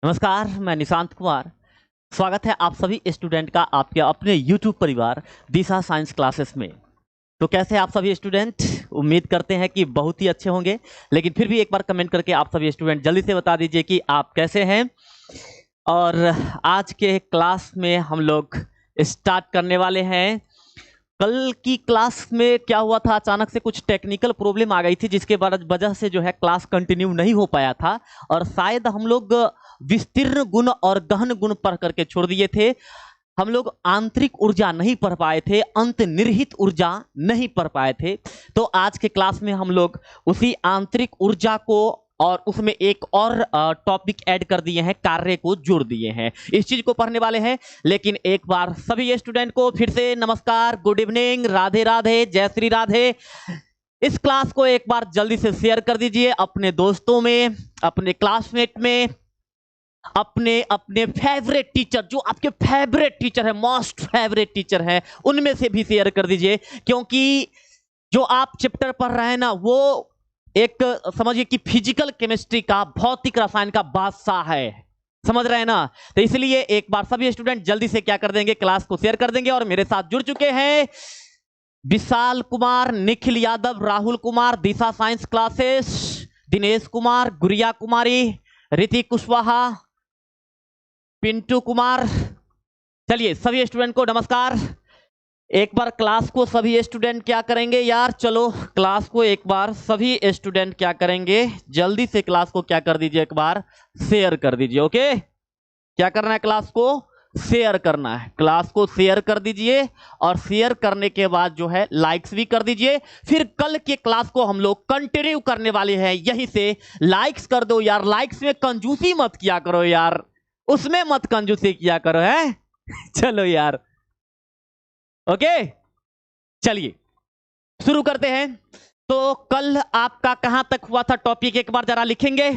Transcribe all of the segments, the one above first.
नमस्कार, मैं निशांत कुमार। स्वागत है आप सभी स्टूडेंट का आपके अपने YouTube परिवार दिशा साइंस क्लासेस में। तो कैसे आप सभी स्टूडेंट? उम्मीद करते हैं कि बहुत ही अच्छे होंगे, लेकिन फिर भी एक बार कमेंट करके आप सभी स्टूडेंट जल्दी से बता दीजिए कि आप कैसे हैं। और आज के क्लास में हम लोग स्टार्ट करने वाले हैं। कल की क्लास में क्या हुआ था, अचानक से कुछ टेक्निकल प्रॉब्लम आ गई थी, जिसके वजह से जो है क्लास कंटिन्यू नहीं हो पाया था और शायद हम लोग विस्तीर्ण गुण और गहन गुण पढ़ करके छोड़ दिए थे। हम लोग आंतरिक ऊर्जा नहीं पढ़ पाए थे, अंतर्निहित ऊर्जा नहीं पढ़ पाए थे। तो आज के क्लास में हम लोग उसी आंतरिक ऊर्जा को और उसमें एक और टॉपिक ऐड कर दिए हैं, कार्य को जोड़ दिए हैं, इस चीज को पढ़ने वाले हैं। लेकिन एक बार सभी स्टूडेंट को फिर से नमस्कार, गुड इवनिंग, राधे राधे, जय श्री राधे। इस क्लास को एक बार जल्दी से शेयर कर दीजिए अपने दोस्तों में, अपने क्लासमेट में, अपने अपने फेवरेट टीचर, जो आपके फेवरेट टीचर है, मोस्ट फेवरेट टीचर है, उनमें से भी शेयर कर दीजिए। क्योंकि जो आप चैप्टर पढ़ रहे हैं ना, वो एक समझिए कि फिजिकल केमिस्ट्री का, भौतिक रसायन का बादशाह है, समझ रहे हैं ना। तो इसलिए एक बार सभी स्टूडेंट जल्दी से क्या कर देंगे, क्लास को शेयर कर देंगे। और मेरे साथ जुड़ चुके हैं विशाल कुमार, निखिल यादव, राहुल कुमार, दिशा साइंस क्लासेस, दिनेश कुमार, गुड़िया कुमारी, ऋतिक कुशवाहा, पिंटू कुमार। चलिए सभी स्टूडेंट को नमस्कार। एक बार क्लास को सभी स्टूडेंट क्या करेंगे यार, चलो क्लास को एक बार सभी स्टूडेंट क्या करेंगे, जल्दी से क्लास को क्या कर दीजिए, एक बार शेयर कर दीजिए। ओके, क्या करना है, क्लास को शेयर करना है। क्लास को शेयर कर दीजिए और शेयर करने के बाद जो है लाइक्स भी कर दीजिए। फिर कल के क्लास को हम लोग कंटिन्यू करने वाले हैं यहीं से। लाइक्स कर दो यार, लाइक्स में कंजूसी मत किया करो यार, उसमें मत कंजूसी किया करो, है चलो यार। ओके, चलिए शुरू करते हैं। तो कल आपका कहां तक हुआ था टॉपिक, एक बार जरा लिखेंगे।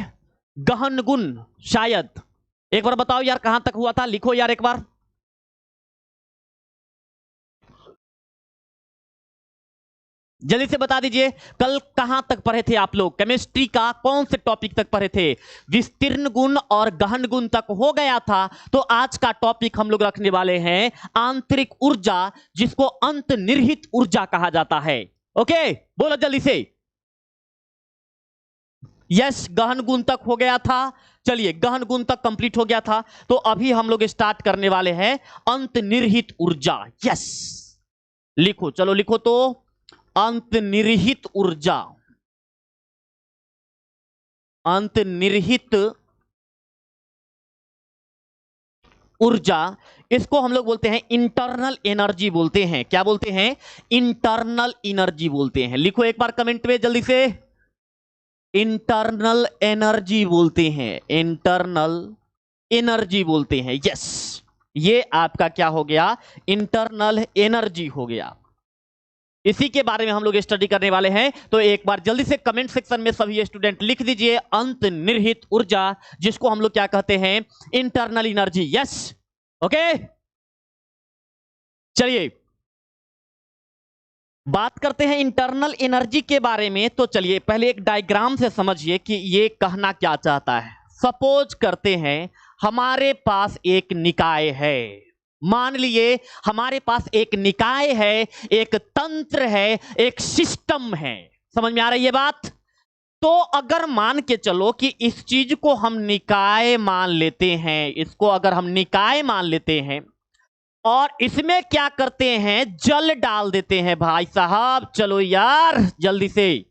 गहन गुण, शायद एक बार बताओ यार कहां तक हुआ था, लिखो यार एक बार। जल्दी से बता दीजिए, कल कहां तक पढ़े थे आप लोग, केमिस्ट्री का कौन से टॉपिक तक पढ़े थे? विस्तीर्ण गुण और गहन गुण तक हो गया था। तो आज का टॉपिक हम लोग रखने वाले हैं आंतरिक ऊर्जा, जिसको अंतर्निहित ऊर्जा कहा जाता है। ओके, बोलो जल्दी से। यस, गहन गुण तक हो गया था। चलिए, गहन गुण तक कंप्लीट हो गया था। तो अभी हम लोग स्टार्ट करने वाले हैं अंतर्निहित ऊर्जा। यस, लिखो, चलो लिखो तो, अंतर्निहित ऊर्जा। अंतर्निहित ऊर्जा, इसको हम लोग बोलते हैं इंटरनल एनर्जी बोलते हैं। क्या बोलते हैं? इंटरनल एनर्जी बोलते हैं। लिखो एक बार कमेंट में जल्दी से, इंटरनल एनर्जी बोलते हैं, इंटरनल एनर्जी बोलते हैं। यस, ये आपका क्या हो गया, इंटरनल एनर्जी हो गया। इसी के बारे में हम लोग स्टडी करने वाले हैं। तो एक बार जल्दी से कमेंट सेक्शन में सभी स्टूडेंट लिख दीजिए अंतर्निहित ऊर्जा, जिसको हम लोग क्या कहते हैं, इंटरनल एनर्जी। यस, ओके, चलिए बात करते हैं इंटरनल एनर्जी के बारे में। तो चलिए पहले एक डायग्राम से समझिए कि ये कहना क्या चाहता है। सपोज करते हैं हमारे पास एक निकाय है, मान लिए हमारे पास एक निकाय है, एक तंत्र है, एक सिस्टम है। समझ में आ रही है बात? तो अगर मान के चलो कि इस चीज को हम निकाय मान लेते हैं, इसको अगर हम निकाय मान लेते हैं और इसमें क्या करते हैं, जल डाल देते हैं भाई साहब। चलो यार जल्दी से,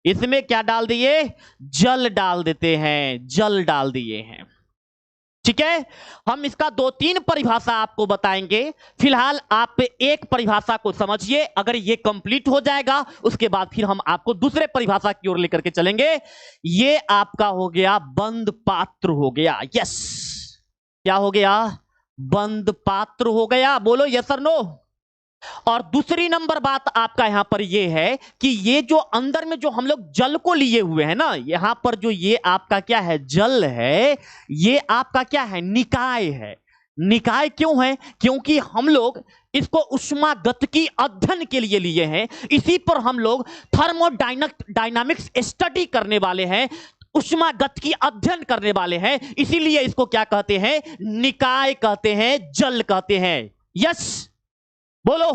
इसमें क्या डाल दिए, जल डाल देते हैं, जल डाल दिए हैं। ठीक है, हम इसका 2-3 परिभाषा आपको बताएंगे। फिलहाल आप एक परिभाषा को समझिए, अगर ये कंप्लीट हो जाएगा उसके बाद फिर हम आपको दूसरे परिभाषा की ओर लेकर के चलेंगे। ये आपका हो गया बंद पात्र हो गया। यस, क्या हो गया, बंद पात्र हो गया। बोलो यस और नो। और दूसरी नंबर बात आपका यहां पर यह है कि ये जो अंदर में जो हम लोग जल को लिए हुए हैं ना, यहां पर जो ये आपका क्या है, जल है, ये आपका क्या है, निकाय है। निकाय क्यों है? क्योंकि हम लोग इसको उष्मागतिकी अध्ययन के लिए लिए हैं, इसी पर हम लोग थर्मोडायनामिक्स स्टडी करने वाले हैं। उष्मागत की अध्ययन करने वाले हैं, इसीलिए इसको क्या कहते हैं, निकाय कहते हैं, जल कहते हैं। यस बोलो।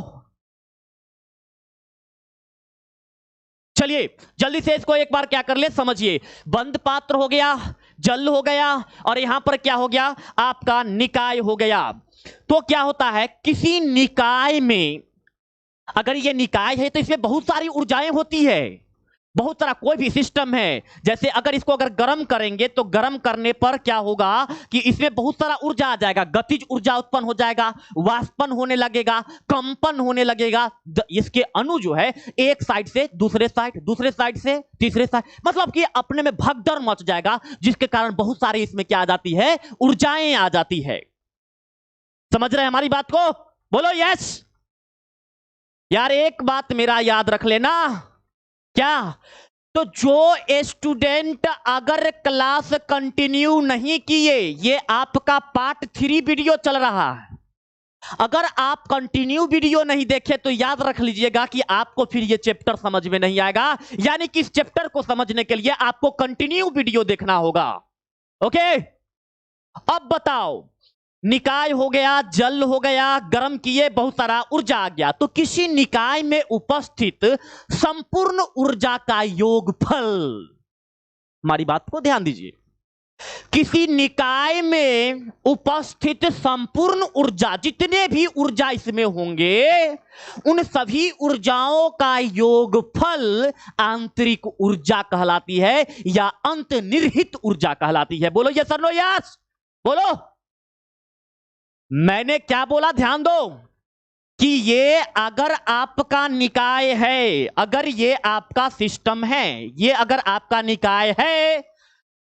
चलिए जल्दी से इसको एक बार क्या कर ले, समझिए। बंद पात्र हो गया, जल हो गया, और यहां पर क्या हो गया, आपका निकाय हो गया। तो क्या होता है, किसी निकाय में, अगर ये निकाय है तो इसमें बहुत सारी ऊर्जाएं होती है, बहुत सारा कोई भी सिस्टम है। जैसे अगर इसको अगर गर्म करेंगे तो गर्म करने पर क्या होगा कि इसमें बहुत सारा ऊर्जा आ जाएगा, गतिज ऊर्जा उत्पन्न हो जाएगा, वाष्पन होने लगेगा, कंपन होने लगेगा। इसके अणु जो है एक साइड से दूसरे साइड, दूसरे साइड से तीसरे साइड, मतलब कि अपने में भगदड़ मच जाएगा, जिसके कारण बहुत सारी इसमें क्या आ जाती है, ऊर्जाएं आ जाती है। समझ रहे हैं हमारी बात को, बोलो यस। यार एक बात मेरा याद रख लेना, क्या, तो जो स्टूडेंट अगर क्लास कंटिन्यू नहीं किए, ये आपका पार्ट 3 वीडियो चल रहा है, अगर आप कंटिन्यू वीडियो नहीं देखे तो याद रख लीजिएगा कि आपको फिर ये चैप्टर समझ में नहीं आएगा। यानी कि इस चैप्टर को समझने के लिए आपको कंटिन्यू वीडियो देखना होगा। ओके, अब बताओ, निकाय हो गया, जल हो गया, गर्म किए, बहुत सारा ऊर्जा आ गया, तो किसी निकाय में उपस्थित संपूर्ण ऊर्जा का योगफल, हमारी बात को ध्यान दीजिए, किसी निकाय में उपस्थित संपूर्ण ऊर्जा, जितने भी ऊर्जा इसमें होंगे, उन सभी ऊर्जाओं का योगफल आंतरिक ऊर्जा कहलाती है या अंतर्निहित ऊर्जा कहलाती है। बोलो यस और नो। यस बोलो। मैंने क्या बोला, ध्यान दो, कि ये अगर आपका निकाय है, अगर ये आपका सिस्टम है, ये अगर आपका निकाय है,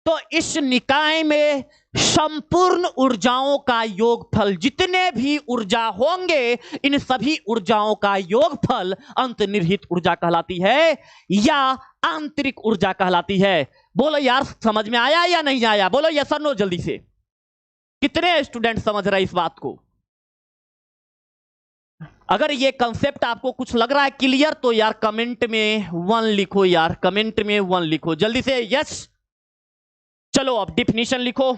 तो इस निकाय में संपूर्ण ऊर्जाओं का योगफल, जितने भी ऊर्जा होंगे, इन सभी ऊर्जाओं का योगफल अंतर्निहित ऊर्जा कहलाती है या आंतरिक ऊर्जा कहलाती है। बोलो यार समझ में आया या नहीं आया, बोलो यस और नो जल्दी से। कितने स्टूडेंट समझ रहे इस बात को? अगर ये कंसेप्ट आपको कुछ लग रहा है क्लियर, तो यार कमेंट में 1 लिखो, यार कमेंट में 1 लिखो जल्दी से। यस चलो अब डिफिनीशन लिखो।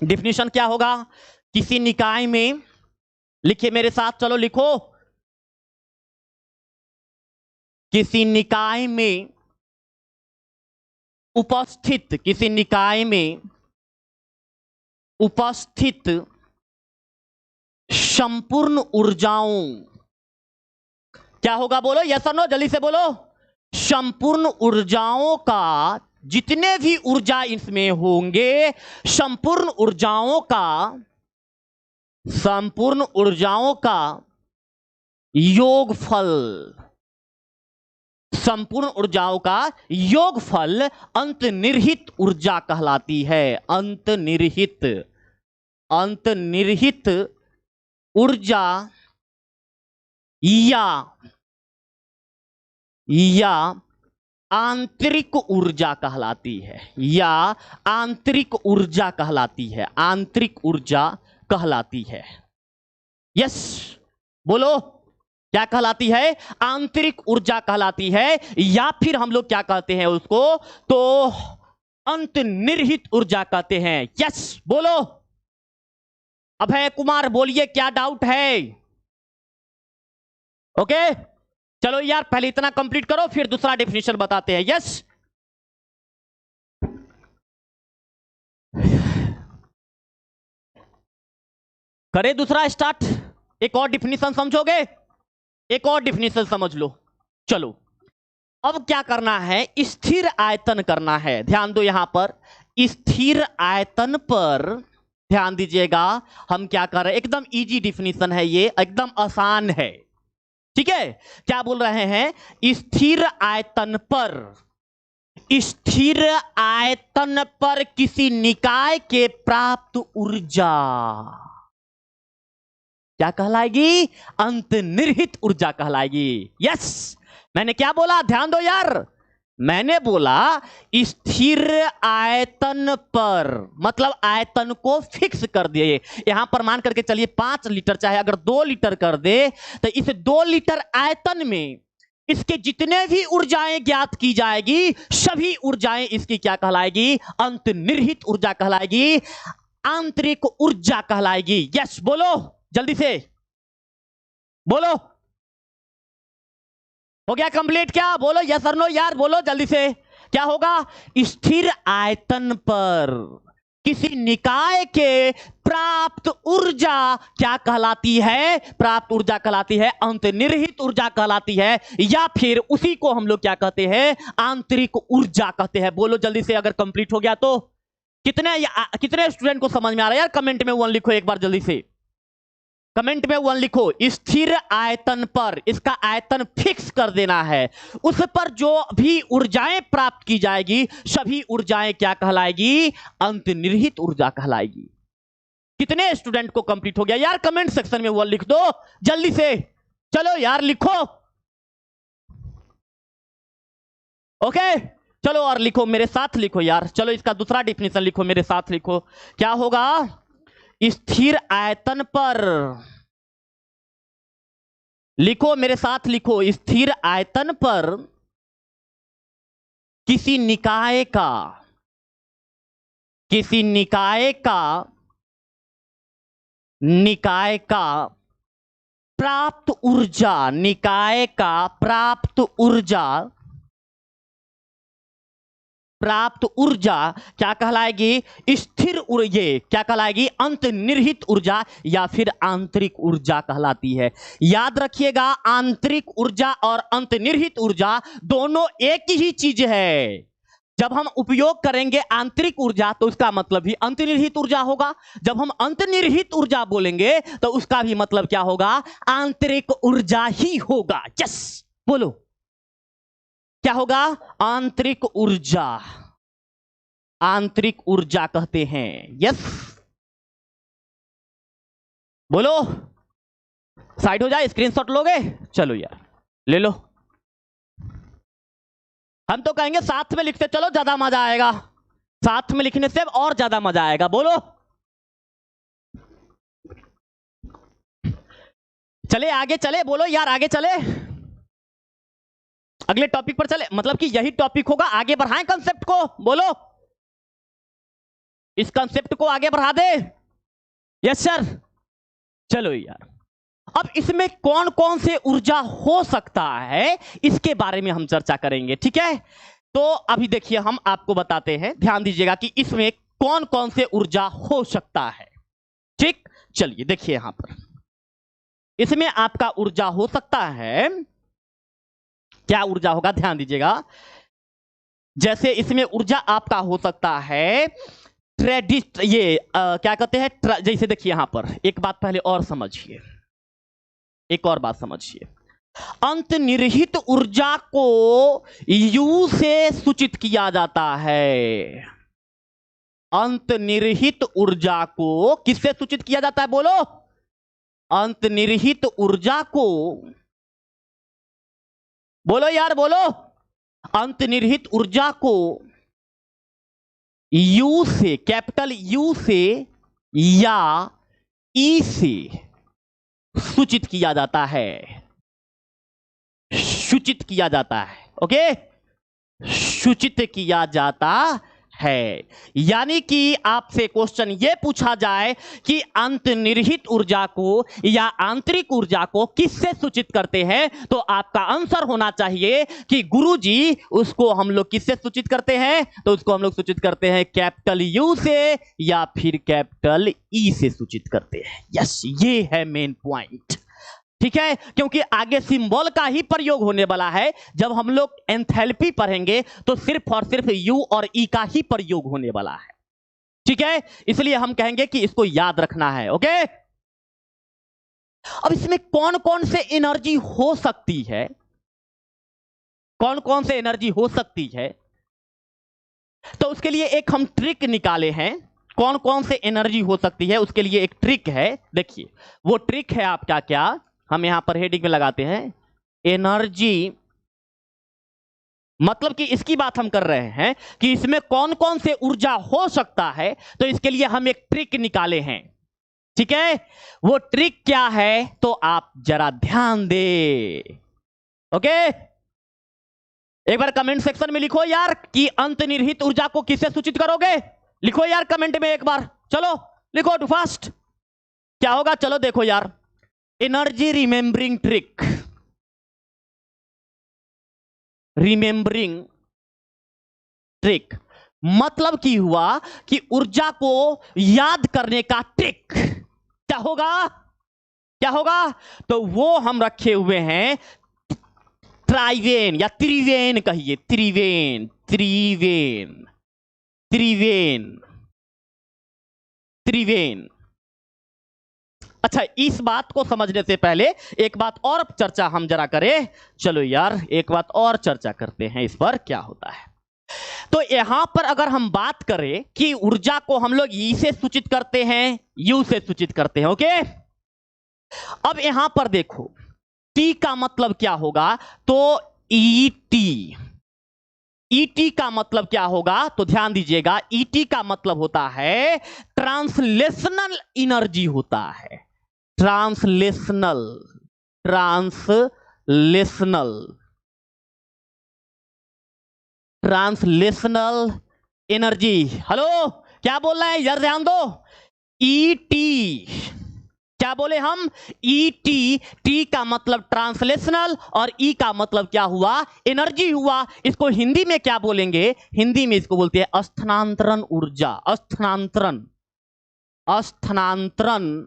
डिफिनीशन क्या होगा, किसी निकाय में, लिखिए मेरे साथ, चलो लिखो, किसी निकाय में उपस्थित, किसी निकाय में उपस्थित संपूर्ण ऊर्जाओं, क्या होगा बोलो यस और नो जल्दी से बोलो। संपूर्ण ऊर्जाओं का, जितने भी ऊर्जा इसमें होंगे, संपूर्ण ऊर्जाओं का, संपूर्ण ऊर्जाओं का योगफल, संपूर्ण ऊर्जाओं का योगफल अंतर्निहित ऊर्जा कहलाती है। अंतर्निहित, अंतर्निहित ऊर्जा या आंतरिक ऊर्जा कहलाती है, या आंतरिक ऊर्जा कहलाती है, आंतरिक ऊर्जा कहलाती है। यस बोलो, क्या कहलाती है, आंतरिक ऊर्जा कहलाती है, या फिर हम लोग क्या कहते हैं उसको, तो अंतर्निहित ऊर्जा कहते हैं। यस बोलो। अभय कुमार बोलिए क्या डाउट है? ओके चलो यार पहले इतना कंप्लीट करो, फिर दूसरा डेफिनेशन बताते हैं। यस करे दूसरा स्टार्ट। एक और डिफिनीशन समझोगे, एक और डिफिनीशन समझ लो। चलो अब क्या करना है, स्थिर आयतन करना है। ध्यान दो यहां पर, स्थिर आयतन पर ध्यान दीजिएगा। हम क्या कर रहे हैं, एकदम इजी डिफिनीशन है ये, एकदम आसान है। ठीक है, क्या बोल रहे हैं, स्थिर आयतन पर, स्थिर आयतन पर किसी निकाय के प्राप्त ऊर्जा क्या कहलाएगी, अंतर्निहित ऊर्जा कहलाएगी। यस मैंने क्या बोला, ध्यान दो यार, मैंने बोला स्थिर आयतन पर, मतलब आयतन को फिक्स कर दिए। यहां पर मान करके चलिए 5 लीटर, चाहे अगर 2 लीटर कर दे, तो इस 2 लीटर आयतन में इसके जितने भी ऊर्जाएं ज्ञात की जाएगी सभी ऊर्जाएं इसकी क्या कहलाएगी? अंतर्निहित ऊर्जा कहलाएगी, आंतरिक ऊर्जा कहलाएगी। यस बोलो जल्दी से बोलो। हो गया कंप्लीट? क्या बोलो यस और नो यार, बोलो जल्दी से। क्या होगा? स्थिर आयतन पर किसी निकाय के प्राप्त ऊर्जा क्या कहलाती है? प्राप्त ऊर्जा कहलाती है अंतर्निहित ऊर्जा कहलाती है, या फिर उसी को हम लोग क्या कहते हैं? आंतरिक ऊर्जा कहते हैं। बोलो जल्दी से अगर कंप्लीट हो गया तो। कितने स्टूडेंट को समझ में आ रहा है यार? कमेंट में 1 लिखो एक बार जल्दी से, कमेंट में 1 लिखो। स्थिर आयतन पर, इसका आयतन फिक्स कर देना है, उस पर जो भी ऊर्जाएं प्राप्त की जाएगी सभी ऊर्जाएं क्या कहलाएगी? अंतर्निहित ऊर्जा कहलाएगी। कितने स्टूडेंट को कंप्लीट हो गया यार? कमेंट सेक्शन में 1 लिख दो जल्दी से। चलो यार लिखो। ओके चलो और लिखो, मेरे साथ लिखो यार। चलो इसका दूसरा डिफिनेशन लिखो, मेरे साथ लिखो। क्या होगा? स्थिर आयतन पर, लिखो मेरे साथ लिखो, स्थिर आयतन पर किसी निकाय का प्राप्त ऊर्जा, निकाय का प्राप्त ऊर्जा क्या कहलाएगी? स्थिर ऊर्जा क्या कहलाएगी? अंतर्निहित ऊर्जा या फिर आंतरिक ऊर्जा कहलाती है। याद रखिएगा, आंतरिक ऊर्जा और अंतर्निहित ऊर्जा दोनों एक ही चीज है। जब हम उपयोग करेंगे आंतरिक ऊर्जा तो उसका मतलब भी अंतर्निहित ऊर्जा होगा, जब हम अंतर्निहित ऊर्जा बोलेंगे तो उसका भी मतलब क्या होगा? आंतरिक ऊर्जा ही होगा। यस बोलो क्या होगा? आंतरिक ऊर्जा, आंतरिक ऊर्जा कहते हैं। यस बोलो। साइड हो जाए, स्क्रीनशॉट लोगे? चलो यार ले लो। हम तो कहेंगे साथ में लिखते चलो, ज्यादा मजा आएगा, साथ में लिखने से और ज्यादा मजा आएगा। बोलो चले आगे चले, बोलो यार आगे चले, अगले टॉपिक पर चले, मतलब कि यही टॉपिक होगा, आगे बढ़ाएं कंसेप्ट को। बोलो इस कंसेप्ट को आगे बढ़ा दे। Yes sir. चलो यार, अब इसमें कौन कौन से ऊर्जा हो सकता है इसके बारे में हम चर्चा करेंगे, ठीक है? तो अभी देखिए हम आपको बताते हैं, ध्यान दीजिएगा कि इसमें कौन कौन से ऊर्जा हो सकता है। ठीक, चलिए देखिए यहां पर इसमें आपका ऊर्जा हो सकता है, क्या ऊर्जा होगा ध्यान दीजिएगा। जैसे इसमें ऊर्जा आपका हो सकता है क्या कहते हैं, जैसे देखिए यहां पर एक बात पहले और समझिए, एक और बात समझिए। अंतर्निहित ऊर्जा को यू से सूचित किया जाता है। अंतर्निहित ऊर्जा को किससे सूचित किया जाता है? बोलो। अंतर्निहित ऊर्जा को, बोलो यार बोलो। अंतर्निहित ऊर्जा को यू से, कैपिटल यू से या ई से सूचित किया जाता है, सूचित किया जाता है। ओके, सूचित किया जाता है। यानी कि आपसे क्वेश्चन यह पूछा जाए कि अंतर्निहित ऊर्जा को या आंतरिक ऊर्जा को किससे सूचित करते हैं, तो आपका आंसर होना चाहिए कि गुरुजी उसको हम लोग किससे सूचित करते हैं? तो उसको हम लोग सूचित करते हैं कैपिटल यू से या फिर कैपिटल ई से सूचित करते हैं। यस, ये है मेन पॉइंट, ठीक है? क्योंकि आगे सिंबल का ही प्रयोग होने वाला है। जब हम लोग एंथैल्पी पढ़ेंगे तो सिर्फ और सिर्फ यू और ई का ही प्रयोग होने वाला है, ठीक है? इसलिए हम कहेंगे कि इसको याद रखना है। ओके, अब इसमें कौन कौन से एनर्जी हो सकती है, कौन कौन से एनर्जी हो सकती है, तो उसके लिए एक हम ट्रिक निकाले हैं। कौन कौन से एनर्जी हो सकती है उसके लिए एक ट्रिक है। देखिए वो ट्रिक है आपका क्या, हम यहां पर हेडिंग में लगाते हैं एनर्जी, मतलब कि इसकी बात हम कर रहे हैं कि इसमें कौन कौन से ऊर्जा हो सकता है, तो इसके लिए हम एक ट्रिक निकाले हैं, ठीक है? वो ट्रिक क्या है तो आप जरा ध्यान दे। ओके, एक बार कमेंट सेक्शन में लिखो यार कि अंतर्निहित ऊर्जा को किससे सूचित करोगे। लिखो यार कमेंट में एक बार, चलो लिखो टू फास्ट। क्या होगा चलो देखो यार, energy remembering trick. Remembering trick मतलब की हुआ कि ऊर्जा को याद करने का ट्रिक। क्या होगा, क्या होगा? तो वो हम रखे हुए हैं ट्राइवेन या त्रिवेन, कहिए त्रिवेन, त्रिवेन, त्रिवेन, त्रिवेन। अच्छा, इस बात को समझने से पहले एक बात और चर्चा हम जरा करें। चलो यार एक बात और चर्चा करते हैं इस पर, क्या होता है। तो यहां पर अगर हम बात करें कि ऊर्जा को हम लोग ई से सूचित करते हैं, यू से सूचित करते हैं, ओके। अब यहां पर देखो टी का मतलब क्या होगा, तो ईटी। ईटी का मतलब क्या होगा, तो ध्यान दीजिएगा, ईटी का मतलब होता है ट्रांसलेशनल एनर्जी होता है। Translational, translational, translational energy. Hello, क्या बोल रहे हैं यार, ध्यान दो। ईटी, क्या बोले हम, ईटी। टी का मतलब ट्रांसलेशनल और ई का मतलब क्या हुआ, एनर्जी हुआ। इसको हिंदी में क्या बोलेंगे, हिंदी में इसको बोलते हैं स्थानांतरण ऊर्जा। स्थानांतरण, स्थानांतरण,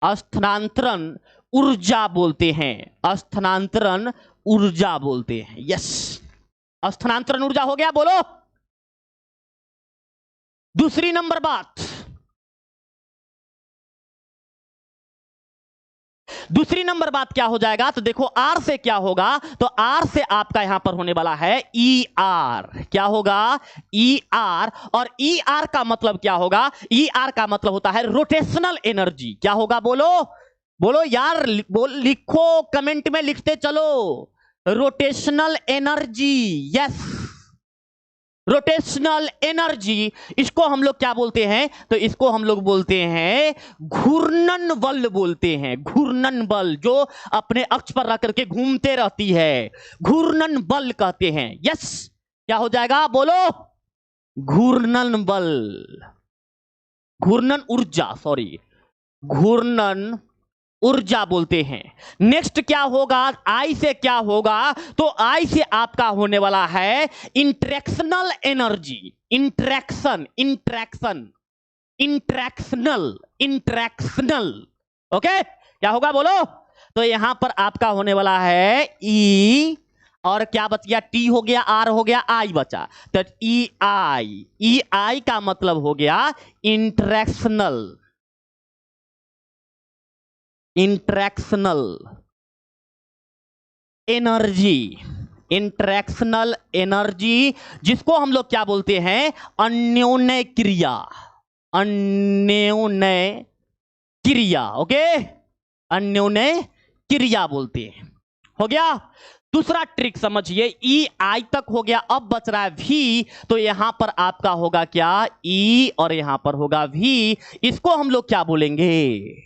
स्थानांतरण ऊर्जा बोलते हैं। स्थानांतरण ऊर्जा बोलते हैं, यस। स्थानांतरण ऊर्जा हो गया, बोलो। दूसरी नंबर बात, दूसरी नंबर बात क्या हो जाएगा, तो देखो आर से क्या होगा, तो आर से आपका यहां पर होने वाला है ई आर। क्या होगा, ई आर। और ई आर का मतलब क्या होगा, ई आर का मतलब होता है रोटेशनल एनर्जी। क्या होगा, बोलो बोलो यार, लिखो कमेंट में, लिखते चलो। Rotational energy, yes, rotational energy. इसको हम लोग क्या बोलते हैं, तो इसको हम लोग बोलते हैं घूर्णन बल बोलते हैं। घूर्णन बल, जो अपने अक्ष पर रख करके घूमते रहती है, घूर्णन बल कहते हैं, यस। क्या हो जाएगा, बोलो, घूर्णन बल, घूर्णन ऊर्जा, सॉरी, घूर्णन ऊर्जा बोलते हैं। नेक्स्ट क्या होगा, आई से क्या होगा, तो आई से आपका होने वाला है interactional energy. Interaction, interaction, interactional, interactional, okay. क्या होगा, बोलो। तो यहां पर आपका होने वाला है ई, और क्या बच गया, टी हो गया, आर हो गया, आई बचा, तो ई आई। ई आई का मतलब हो गया इंट्रैक्शनल, इंट्रैक्शनल एनर्जी। इंट्रैक्शनल एनर्जी, जिसको हम लोग क्या बोलते हैं, अन्योन्य क्रिया। अन्योन्य क्रिया, ओके, अन्योन्य क्रिया बोलते हैं। हो गया। दूसरा ट्रिक समझिए, ई आई तक हो गया, अब बच रहा है भी। तो यहां पर आपका होगा क्या, ई, और यहां पर होगा भी। इसको हम लोग क्या बोलेंगे,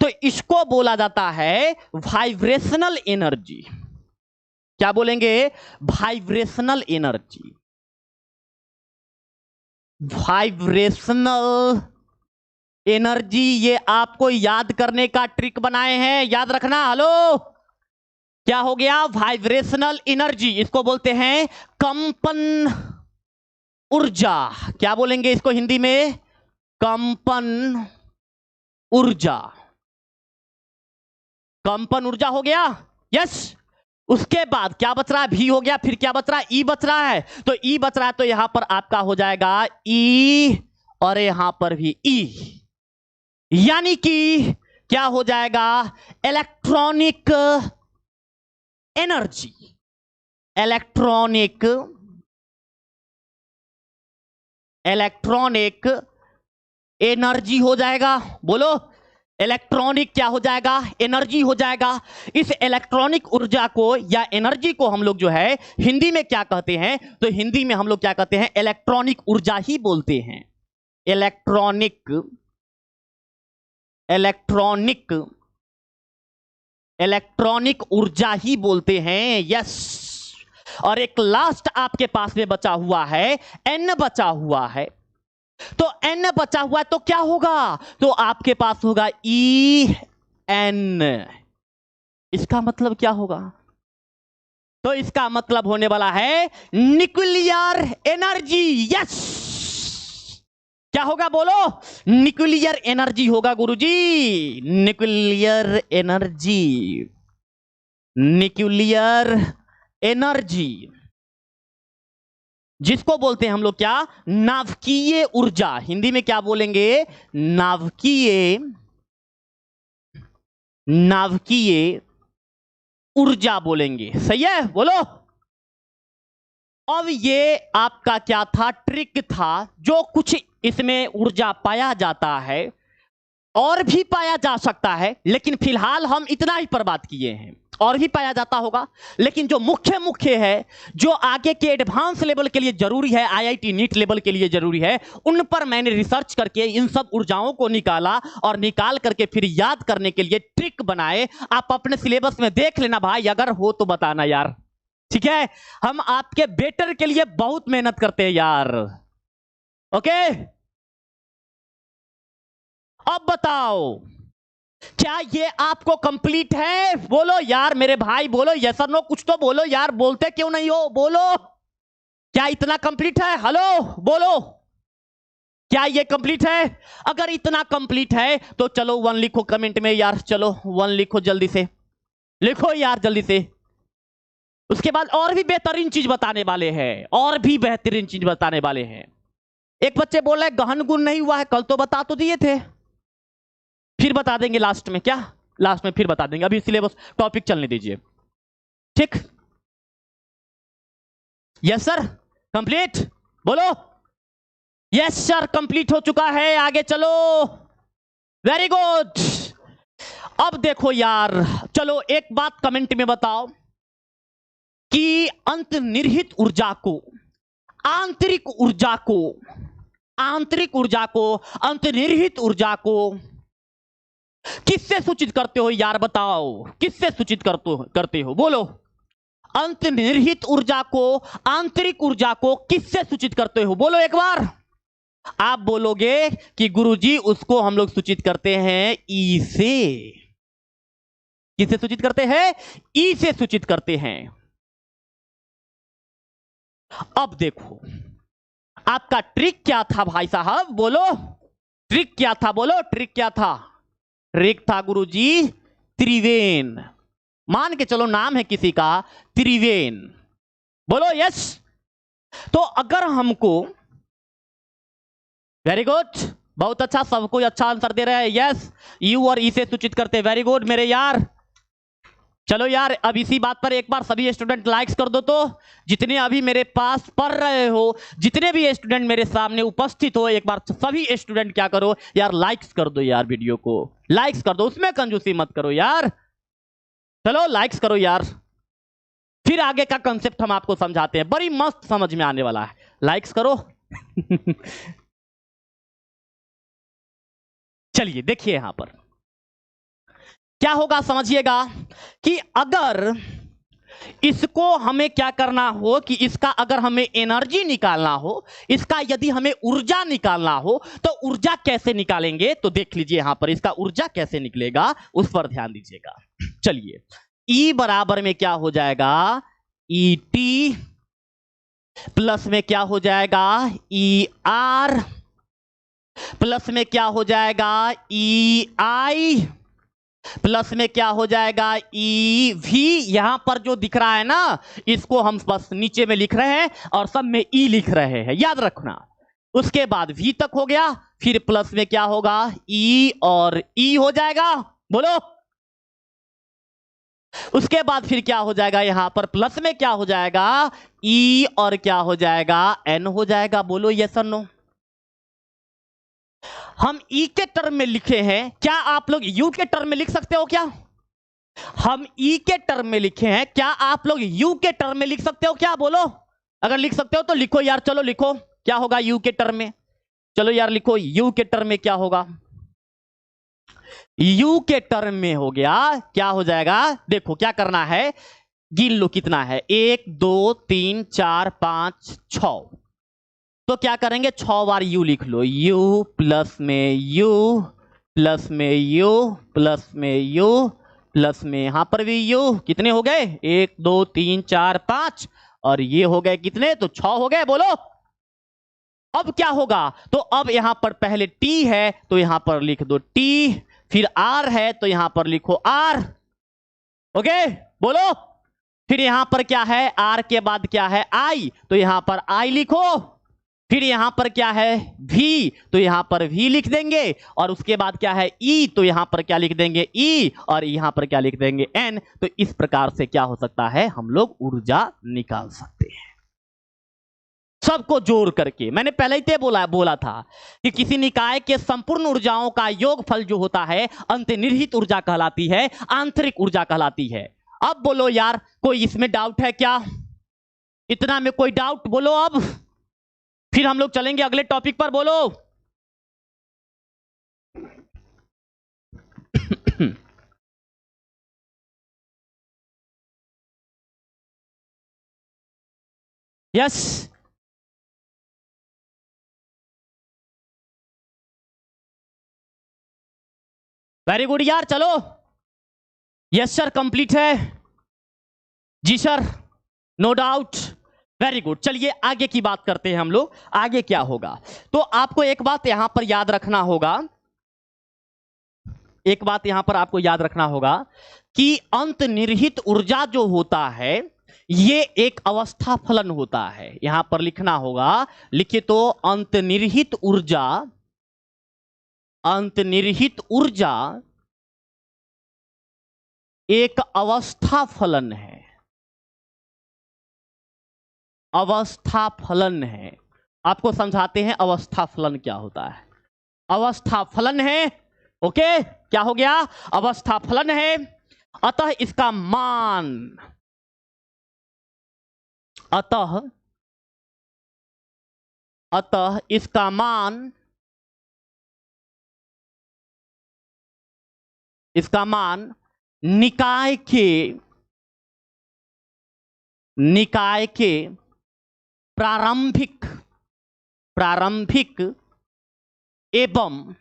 तो इसको बोला जाता है वाइब्रेशनल एनर्जी। क्या बोलेंगे, वाइब्रेशनल एनर्जी। वाइब्रेशनल एनर्जी, ये आपको याद करने का ट्रिक बनाए हैं, याद रखना। हेलो, क्या हो गया, वाइब्रेशनल एनर्जी। इसको बोलते हैं कंपन ऊर्जा। क्या बोलेंगे इसको हिंदी में, कंपन ऊर्जा। कंपन ऊर्जा हो गया, यस। उसके बाद क्या बच रहा है, भी हो गया, फिर क्या बच रहा है, ई बच रहा है। तो ई बच रहा है, तो यहां पर आपका हो जाएगा ई, और यहां पर भी ई, यानी कि क्या हो जाएगा, electronic energy. Electronic, electronic energy हो जाएगा, बोलो। इलेक्ट्रॉनिक क्या हो जाएगा, एनर्जी हो जाएगा। इस इलेक्ट्रॉनिक ऊर्जा को या एनर्जी को हम लोग जो है हिंदी में क्या कहते हैं, तो हिंदी में हम लोग क्या कहते हैं, इलेक्ट्रॉनिक ऊर्जा ही बोलते हैं। इलेक्ट्रॉनिक, इलेक्ट्रॉनिक, इलेक्ट्रॉनिक ऊर्जा ही बोलते हैं, यस। और एक लास्ट आपके पास में बचा हुआ है, n बचा हुआ है। तो n बचा हुआ है तो क्या होगा, तो आपके पास होगा En। इसका मतलब क्या होगा, तो इसका मतलब होने वाला है न्यूक्लियर एनर्जी। यस, क्या होगा बोलो, न्यूक्लियर एनर्जी होगा गुरुजी, न्यूक्लियर एनर्जी, न्यूक्लियर एनर्जी, जिसको बोलते हैं हम लोग क्या, नाभिकीय ऊर्जा। हिंदी में क्या बोलेंगे, नाभिकीय, नाभिकीय ऊर्जा बोलेंगे। सही है, बोलो। अब ये आपका क्या था, ट्रिक था। जो कुछ इसमें ऊर्जा पाया जाता है, और भी पाया जा सकता है, लेकिन फिलहाल हम इतना ही पर बात किए हैं। और भी पाया जाता होगा, लेकिन जो मुख्य मुख्य है, जो आगे के एडवांस लेवल के लिए जरूरी है, आईआईटी नीट लेवल के लिए जरूरी है, उन पर मैंने रिसर्च करके इन सब ऊर्जाओं को निकाला, और निकाल करके फिर याद करने के लिए ट्रिक बनाए। आप अपने सिलेबस में देख लेना भाई, अगर हो तो बताना यार, ठीक है। हम आपके बेटर के लिए बहुत मेहनत करते हैं यार। ओके, अब बताओ, क्या ये आपको कंप्लीट है, बोलो यार मेरे भाई, बोलो यस और नो, कुछ तो बोलो यार, बोलते क्यों नहीं हो, बोलो। क्या इतना कंप्लीट है, हेलो बोलो, क्या ये कंप्लीट है। अगर इतना कंप्लीट है तो चलो 1 लिखो कमेंट में यार, चलो 1 लिखो, जल्दी से लिखो यार, जल्दी से। उसके बाद और भी बेहतरीन चीज बताने वाले हैं, और भी बेहतरीन चीज बताने वाले हैं। एक बच्चे बोल रहे गहन गुण नहीं हुआ है, कल तो बता तो दिए थे, फिर बता देंगे लास्ट में। क्या लास्ट में फिर बता देंगे, अभी सिलेबस टॉपिक चलने दीजिए, ठीक। यस सर, कंप्लीट, बोलो। यस सर, कंप्लीट हो चुका है, आगे चलो, वेरी गुड। अब देखो यार, चलो एक बात कमेंट में बताओ कि अंतर्निहित ऊर्जा को, आंतरिक ऊर्जा को, आंतरिक ऊर्जा को, अंतर्निहित ऊर्जा को किससे सूचित करते हो यार, बताओ किससे सूचित करते हो, बोलो। अंतर्निहित ऊर्जा को, आंतरिक ऊर्जा को किससे सूचित करते हो, बोलो एक बार। आप बोलोगे कि गुरुजी उसको हम लोग सूचित करते हैं ई से। किससे सूचित करते हैं, ई से सूचित करते हैं। अब देखो आपका ट्रिक क्या था भाई साहब, बोलो ट्रिक क्या था, बोलो ट्रिक क्या था। ट्रिक था गुरुजी त्रिवेण, मान के चलो नाम है किसी का त्रिवेण, बोलो यस। तो अगर हमको, वेरी गुड, बहुत अच्छा, सबको अच्छा आंसर दे रहे हैं, यस। यू और ई से सूचित करते, वेरी गुड मेरे यार। चलो यार, अब इसी बात पर एक बार सभी स्टूडेंट लाइक्स कर दो। तो जितने अभी मेरे पास पढ़ रहे हो, जितने भी स्टूडेंट मेरे सामने उपस्थित हो, एक बार सभी स्टूडेंट क्या करो यार, लाइक्स कर दो यार, वीडियो को लाइक्स कर दो, उसमें कंजूसी मत करो यार। चलो लाइक्स करो यार, फिर आगे का कंसेप्ट हम आपको समझाते हैं, बड़ी मस्त समझ में आने वाला है, लाइक्स करो। चलिए देखिए यहां पर क्या होगा, समझिएगा कि अगर इसको हमें क्या करना हो, कि इसका अगर हमें एनर्जी निकालना हो, इसका यदि हमें ऊर्जा निकालना हो, तो ऊर्जा कैसे निकालेंगे, तो देख लीजिए यहां पर इसका ऊर्जा कैसे निकलेगा, उस पर ध्यान दीजिएगा। चलिए, E बराबर में क्या हो जाएगा, ET प्लस में क्या हो जाएगा, ER प्लस में क्या हो जाएगा, EI प्लस में क्या हो जाएगा, EV। यहां पर जो दिख रहा है ना, इसको हम बस नीचे में लिख रहे हैं और सब में E लिख रहे हैं, याद रखना। उसके बाद V तक हो गया, फिर प्लस में क्या होगा, E और E हो जाएगा, बोलो। उसके बाद फिर क्या हो जाएगा, यहां पर प्लस में क्या हो जाएगा, E और क्या हो जाएगा, N हो जाएगा, बोलो यस और नो। हम E के टर्म में लिखे हैं, क्या आप लोग U के टर्म में लिख सकते हो क्या। हम E के टर्म में लिखे हैं, क्या आप लोग U के टर्म में लिख सकते हो क्या, बोलो। अगर लिख सकते हो तो लिखो यार, चलो लिखो क्या होगा U के टर्म में, चलो यार लिखो U के टर्म में क्या होगा। U के टर्म में हो गया, क्या हो जाएगा, देखो क्या करना है, गिन लो कितना है, 1 2 3 4 5 6। तो क्या करेंगे, 6 बार u लिख लो, u प्लस में u प्लस में u प्लस में u प्लस में यहां पर भी u। कितने हो गए, 1 2 3 4 5 और ये हो गए कितने, तो 6 हो गए। बोलो अब क्या होगा, तो अब यहां पर पहले t है तो यहां पर लिख दो t, फिर r है तो यहां पर लिखो r। ओके बोलो, फिर यहां पर क्या है, r के बाद क्या है i, तो यहां पर i लिखो, फिर यहां पर क्या है v, तो यहां पर v लिख देंगे, और उसके बाद क्या है e, तो यहां पर क्या लिख देंगे e, और यहां पर क्या लिख देंगे n। तो इस प्रकार से क्या हो सकता है, हम लोग ऊर्जा निकाल सकते हैं सबको जोड़ करके। मैंने पहले ही बोला था कि किसी निकाय के संपूर्ण ऊर्जाओं का योगफल जो होता है अंतर्निहित ऊर्जा कहलाती है, आंतरिक ऊर्जा कहलाती है। अब बोलो यार, कोई इसमें डाउट है क्या, इतना में कोई डाउट बोलो अब, फिर हम लोग चलेंगे अगले टॉपिक पर। बोलो यस वेरी गुड यार, चलो यस सर कंप्लीट है, जी sir no doubt, very good. चलिए आगे की बात करते हैं हम लोग, आगे क्या होगा। तो आपको एक बात यहां पर याद रखना होगा, एक बात यहां पर आपको याद रखना होगा कि अंतर्निहित ऊर्जा जो होता है ये एक अवस्था फलन होता है। यहां पर लिखना होगा, लिखिए तो अंतर्निहित ऊर्जा, अंतर्निहित ऊर्जा एक अवस्था फलन है, अवस्था फलन है। आपको समझाते हैं अवस्था फलन क्या होता है। अवस्था फलन है, ओके क्या हो गया, अवस्था फलन है, अतः इसका मान, अतः इसका मान, इसका मान निकाय के प्रारंभिक एवं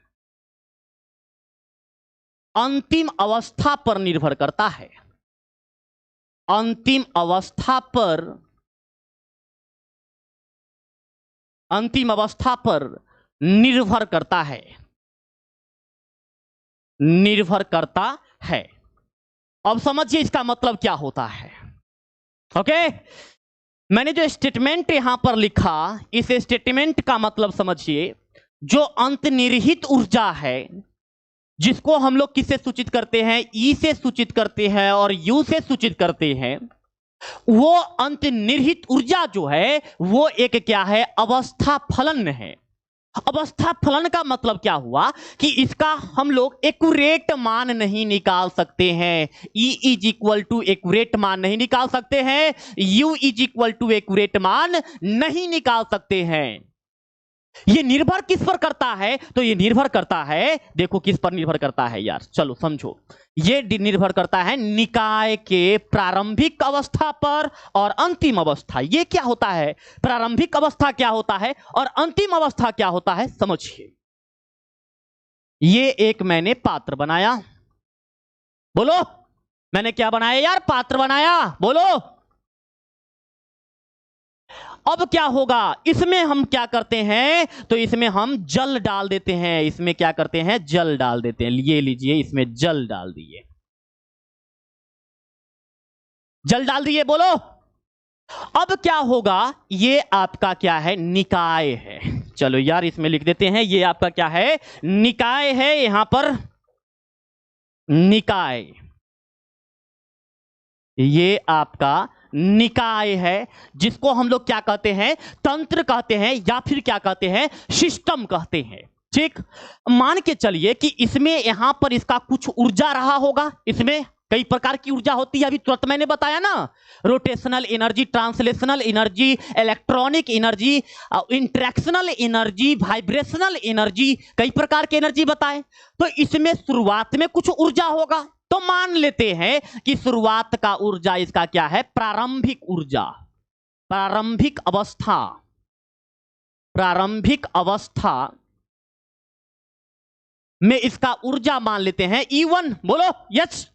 अंतिम अवस्था पर निर्भर करता है, अंतिम अवस्था पर निर्भर करता है, निर्भर करता है। अब समझिए इसका मतलब क्या होता है। ओके मैंने जो स्टेटमेंट यहां पर लिखा, इस स्टेटमेंट का मतलब समझिए, जो अंतर्निहित ऊर्जा है जिसको हम लोग किससे सूचित करते हैं, ई से सूचित करते हैं और यू से सूचित करते हैं, वो अंतर्निहित ऊर्जा जो है वो एक क्या है, अवस्था फलन है। अवस्था फलन का मतलब क्या हुआ कि इसका हम लोग एक्यूरेट मान नहीं निकाल सकते हैं, E is equal to accurate मान नहीं निकाल सकते हैं, U is equal to accurate मान नहीं निकाल सकते हैं। ये निर्भर किस पर करता है, तो ये निर्भर करता है, देखो किस पर निर्भर करता है यार, चलो समझो, ये निर्भर करता है निकाय के प्रारंभिक अवस्था पर और अंतिम अवस्था। ये क्या होता है, प्रारंभिक अवस्था क्या होता है और अंतिम अवस्था क्या होता है, समझिए। ये एक मैंने पात्र बनाया, बोलो मैंने क्या बनाया यार, पात्र बनाया, बोलो। अब क्या होगा, इसमें हम क्या करते हैं, तो इसमें हम जल डाल देते हैं, इसमें क्या करते हैं, जल डाल देते हैं। ये लीजिए इसमें जल डाल दिए, जल डाल दिए, बोलो। अब क्या होगा, ये आपका क्या है, निकाय है। चलो यार इसमें लिख देते हैं, ये आपका क्या है, निकाय है। यहां पर निकाय, ये आपका निकाय है, जिसको हम लोग क्या कहते हैं, तंत्र कहते हैं, या फिर क्या कहते हैं, सिस्टम कहते हैं। ठीक, मान के चलिए कि इसमें यहां पर इसका कुछ ऊर्जा रहा होगा, इसमें कई प्रकार की ऊर्जा होती है, अभी तुरंत मैंने बताया ना, rotational energy, translational energy, electronic energy, interactional energy, vibrational energy, कई प्रकार की एनर्जी बताए। तो इसमें शुरुआत में कुछ ऊर्जा होगा, तो मान लेते हैं कि शुरुआत का ऊर्जा इसका क्या है, प्रारंभिक ऊर्जा, प्रारंभिक अवस्था, प्रारंभिक अवस्था में इसका ऊर्जा मान लेते हैं E1, बोलो यस।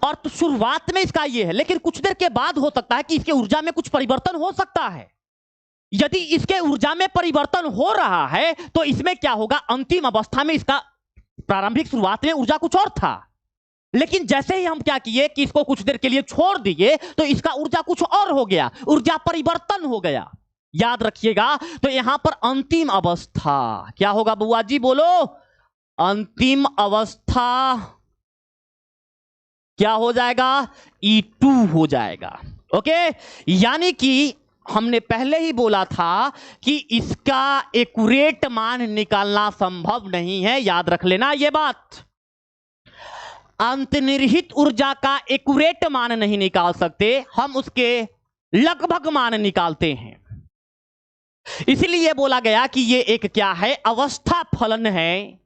और तो शुरुआत में इसका ये है, लेकिन कुछ देर के बाद हो सकता है कि इसके ऊर्जा में कुछ परिवर्तन हो सकता है। यदि इसके ऊर्जा में परिवर्तन हो रहा है तो इसमें क्या होगा, अंतिम अवस्था में इसका प्रारंभिक शुरुआत में ऊर्जा कुछ और था, लेकिन जैसे ही हम क्या किए कि इसको कुछ देर के लिए छोड़ दिए तो इसका ऊर्जा कुछ और हो गया, ऊर्जा परिवर्तन हो गया। याद रखिएगा, तो यहां पर अंतिम अवस्था क्या होगा बुआ जी, बोलो। अंतिम अवस्था क्या हो जाएगा, E2 हो जाएगा। ओके, यानी कि हमने पहले ही बोला था कि इसका एक्यूरेट मान निकालना संभव नहीं है, याद रख लेना ये बात। अंतर्निहित ऊर्जा का एक्यूरेट मान नहीं निकाल सकते, हम उसके लगभग मान निकालते हैं। इसलिए बोला गया कि ये एक क्या है, अवस्था फलन है।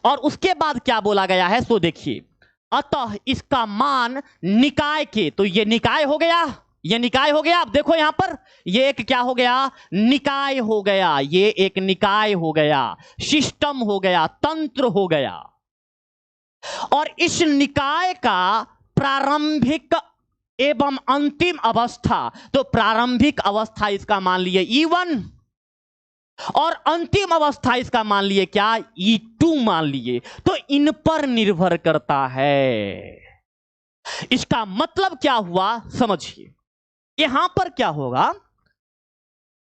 और उसके बाद क्या बोला गया है, सो देखिए, अतः इसका मान निकाय के, तो ये निकाय हो गया, ये निकाय हो गया। अब देखो यहां पर ये एक क्या हो गया, निकाय हो गया, ये एक निकाय हो गया, सिस्टम हो गया, तंत्र हो गया। और इस निकाय का प्रारंभिक एवं अंतिम अवस्था, तो प्रारंभिक अवस्था इसका मान लिए E1 और अंतिम अवस्था इसका मान लिए क्या, E2 मान लिए। तो इन पर निर्भर करता है। इसका मतलब क्या हुआ समझिए, यहां पर क्या होगा,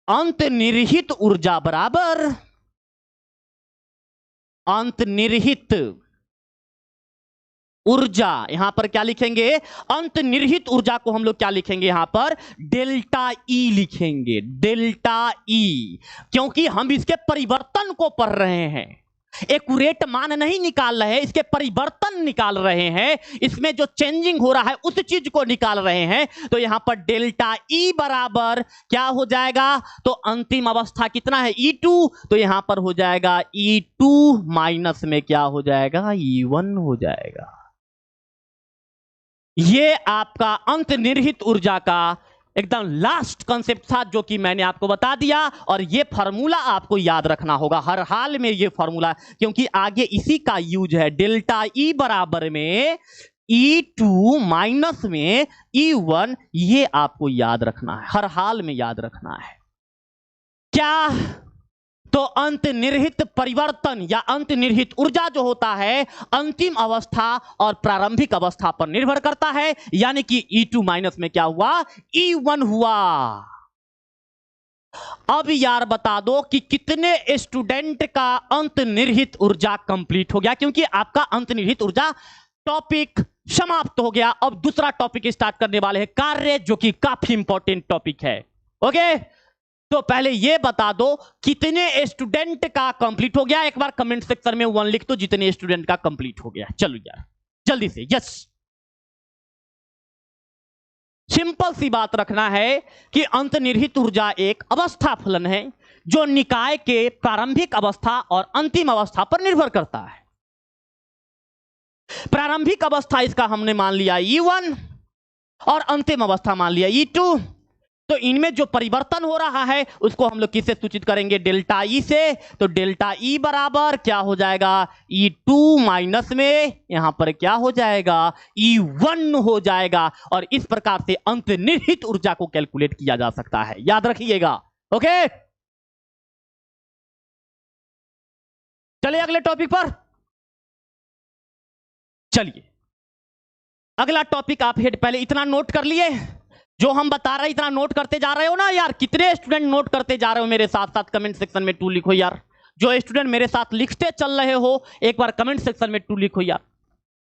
अंतर्निहित ऊर्जा बराबर अंतर्निहित ऊर्जा, यहां पर क्या लिखेंगे, अंतर्निहित ऊर्जा को हम लोग क्या लिखेंगे, यहां पर डेल्टा E लिखेंगे, डेल्टा E, क्योंकि हम इसके परिवर्तन को पढ़ रहे हैं, एक्यूरेट मान नहीं निकाल रहे हैं, इसके परिवर्तन निकाल रहे हैं, इसमें जो चेंजिंग हो रहा है उस चीज को निकाल रहे हैं। तो यहां पर डेल्टा E बराबर क्या हो जाएगा, तो अंतिम अवस्था कितना है, E2, तो यहां पर हो जाएगा E2 माइनस में क्या हो जाएगा, E1 हो जाएगा। ये आपका अंतर्निहित ऊर्जा का एकदम लास्ट कंसेप्ट था जो कि मैंने आपको बता दिया। और ये फार्मूला आपको याद रखना होगा हर हाल में, ये फार्मूला, क्योंकि आगे इसी का यूज है। डेल्टा E बराबर में E2 माइनस में E1, ये आपको याद रखना है, हर हाल में याद रखना है। क्या, तो अंतर्निहित परिवर्तन या अंतर्निहित ऊर्जा जो होता है अंतिम अवस्था और प्रारंभिक अवस्था पर निर्भर करता है, यानी कि E2 माइनस में क्या हुआ, E1 हुआ। अब यार बता दो कि कितने स्टूडेंट का अंतर्निहित ऊर्जा कंप्लीट हो गया, क्योंकि आपका अंतर्निहित ऊर्जा टॉपिक समाप्त हो गया। अब दूसरा टॉपिक स्टार्ट करने वाले हैं, कार्य, जो कि काफी इंपॉर्टेंट टॉपिक है। ओके, तो पहले ये बता दो कितने स्टूडेंट का कंप्लीट हो गया, एक बार कमेंट सेक्शन में 1 लिख दो जितने स्टूडेंट का कंप्लीट हो गया। चलो यार जल्दी से, यस। सिंपल सी बात रखना है कि अंतर्निहित ऊर्जा एक अवस्था फलन है जो निकाय के प्रारंभिक अवस्था और अंतिम अवस्था पर निर्भर करता है। प्रारंभिक अवस्था इसका हमने मान लिया E1 और अंतिम अवस्था मान लिया E2। तो इनमें जो परिवर्तन हो रहा है उसको हम लोग किससे सूचित करेंगे, डेल्टा E से। तो डेल्टा E बराबर क्या हो जाएगा, E2 माइनस में यहां पर क्या हो जाएगा, E1 हो जाएगा। और इस प्रकार से अंतर्निहित ऊर्जा को कैलकुलेट किया जा सकता है, याद रखिएगा। ओके, चलिए अगले टॉपिक पर। चलिए अगला टॉपिक आप पहले इतना नोट कर लिए, जो हम बता रहे इतना नोट करते जा रहे हो ना यार। कितने स्टूडेंट नोट करते जा रहे हो मेरे साथ साथ, कमेंट सेक्शन में 2 लिखो यार। जो स्टूडेंट मेरे साथ लिखते चल रहे हो एक बार कमेंट सेक्शन में 2 लिखो यार,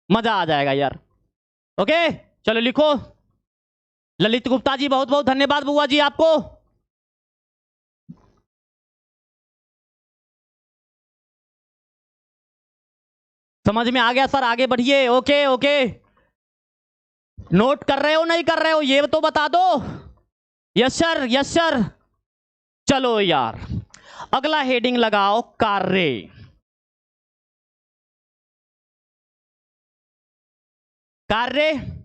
मजा आ जाएगा यार। ओके चलो लिखो। ललित गुप्ता जी बहुत बहुत धन्यवाद बुआ जी आपको। समझ में आ गया सर, आगे बढ़िए। ओके ओके, नोट कर रहे हो नहीं कर रहे हो ये तो बता दो। Yes sir, yes sir. चलो यार अगला हेडिंग लगाओ, कार्य। कार्य,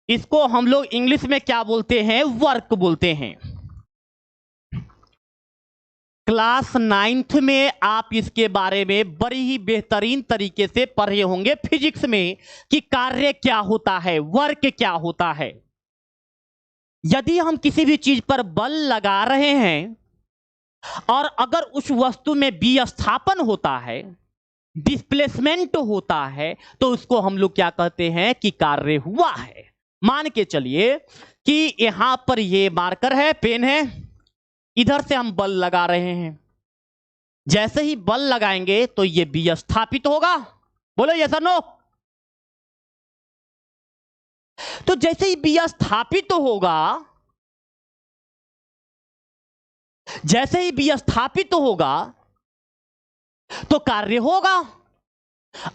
इसको हम लोग इंग्लिश में क्या बोलते हैं? वर्क बोलते हैं। क्लास 9th में आप इसके बारे में बड़ी ही बेहतरीन तरीके से पढ़े होंगे फिजिक्स में कि कार्य क्या होता है, वर्क क्या होता है। यदि हम किसी भी चीज पर बल लगा रहे हैं और अगर उस वस्तु में विस्थापन होता है, डिस्प्लेसमेंट होता है, तो उसको हम लोग क्या कहते हैं कि कार्य हुआ है। मान के चलिए कि यहां पर ये मार्कर है, पेन है, इधर से हम बल लगा रहे हैं। जैसे ही बल लगाएंगे तो ये विस्थापित होगा। बोलो यस और नो। तो जैसे ही विस्थापित होगा, जैसे ही विस्थापित होगा तो कार्य होगा।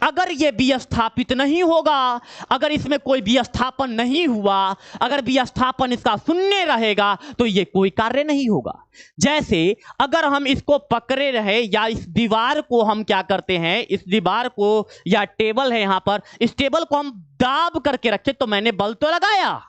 अगर यह विस्थापित नहीं होगा, अगर इसमें कोई विस्थापन नहीं हुआ, अगर विस्थापन इसका शून्य रहेगा, तो यह कोई कार्य नहीं होगा। जैसे अगर हम इसको पकड़े रहे या इस दीवार को हम क्या करते हैं, इस दीवार को या टेबल है यहां पर, इस टेबल को हम दाब करके रखे, तो मैंने बल तो लगाया,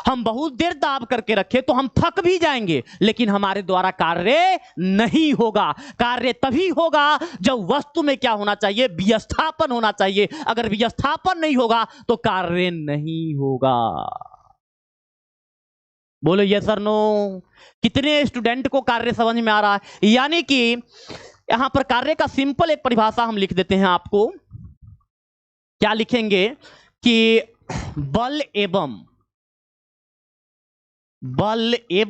हम बहुत देर दाब करके रखे तो हम थक भी जाएंगे, लेकिन हमारे द्वारा कार्य नहीं होगा। कार्य तभी होगा जब वस्तु में क्या होना चाहिए? विस्थापन होना चाहिए। अगर विस्थापन नहीं होगा तो कार्य नहीं होगा। बोलो यस और नो। कितने स्टूडेंट को कार्य समझ में आ रहा है? यानी कि यहां पर कार्य का सिंपल एक परिभाषा हम लिख देते हैं आपको। क्या लिखेंगे कि बल एवं विस्थापन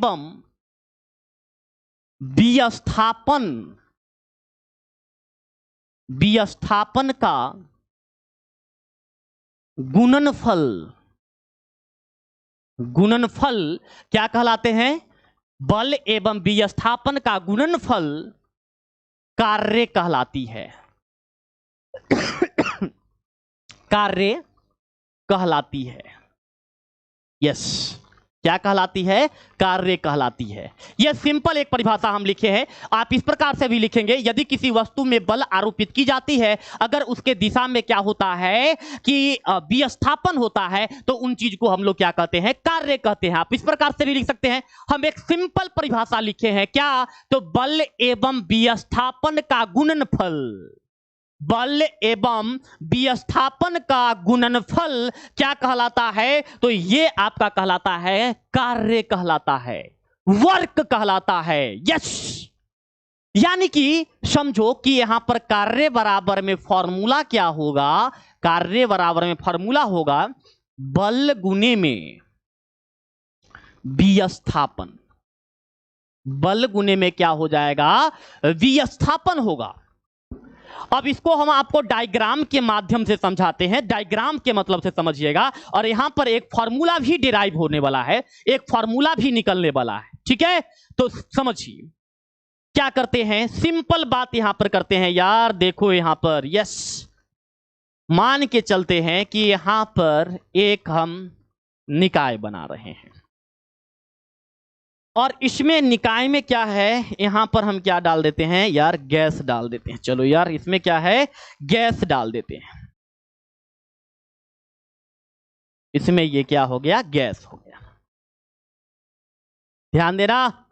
का गुणनफल क्या कहलाते हैं? बल एवं विस्थापन का गुणनफल कार्य कहलाती है। कार्य कहलाती है। यस, क्या कहलाती है? कार्य कहलाती है। यह सिंपल एक परिभाषा हम लिखे हैं। आप इस प्रकार से भी लिखेंगे, यदि किसी वस्तु में बल आरोपित की जाती है, अगर उसके दिशा में क्या होता है कि विस्थापन होता है, तो उन चीज को हम लोग क्या कहते हैं? कार्य कहते हैं। आप इस प्रकार से भी लिख सकते हैं। हम एक सिंपल परिभाषा लिखे हैं, क्या? तो बल एवं विस्थापन का गुणनफल, बल एवं विस्थापन का गुणनफल क्या कहलाता है? तो ये आपका कहलाता है कार्य कहलाता है, वर्क कहलाता है। यस, यानी कि समझो कि यहां पर कार्य बराबर में फॉर्मूला क्या होगा? कार्य बराबर में फॉर्मूला होगा बल गुने में विस्थापन। बल गुने में क्या हो जाएगा? विस्थापन होगा। अब इसको हम आपको डायग्राम के माध्यम से समझाते हैं। डायग्राम के मतलब से समझिएगा, और यहां पर एक फॉर्मूला भी डिराइव होने वाला है, एक फॉर्मूला भी निकलने वाला है। ठीक है, तो समझिए क्या करते हैं। सिंपल बात यहां पर करते हैं यार। देखो यहां पर, यस, मान के चलते हैं कि यहां पर एक हम निकाय बना रहे हैं, और इसमें निकाय में क्या है, यहां पर हम क्या डाल देते हैं यार? गैस डाल देते हैं। चलो यार, इसमें क्या है? गैस डाल देते हैं। इसमें ये क्या हो गया? गैस हो गया। ध्यान देना,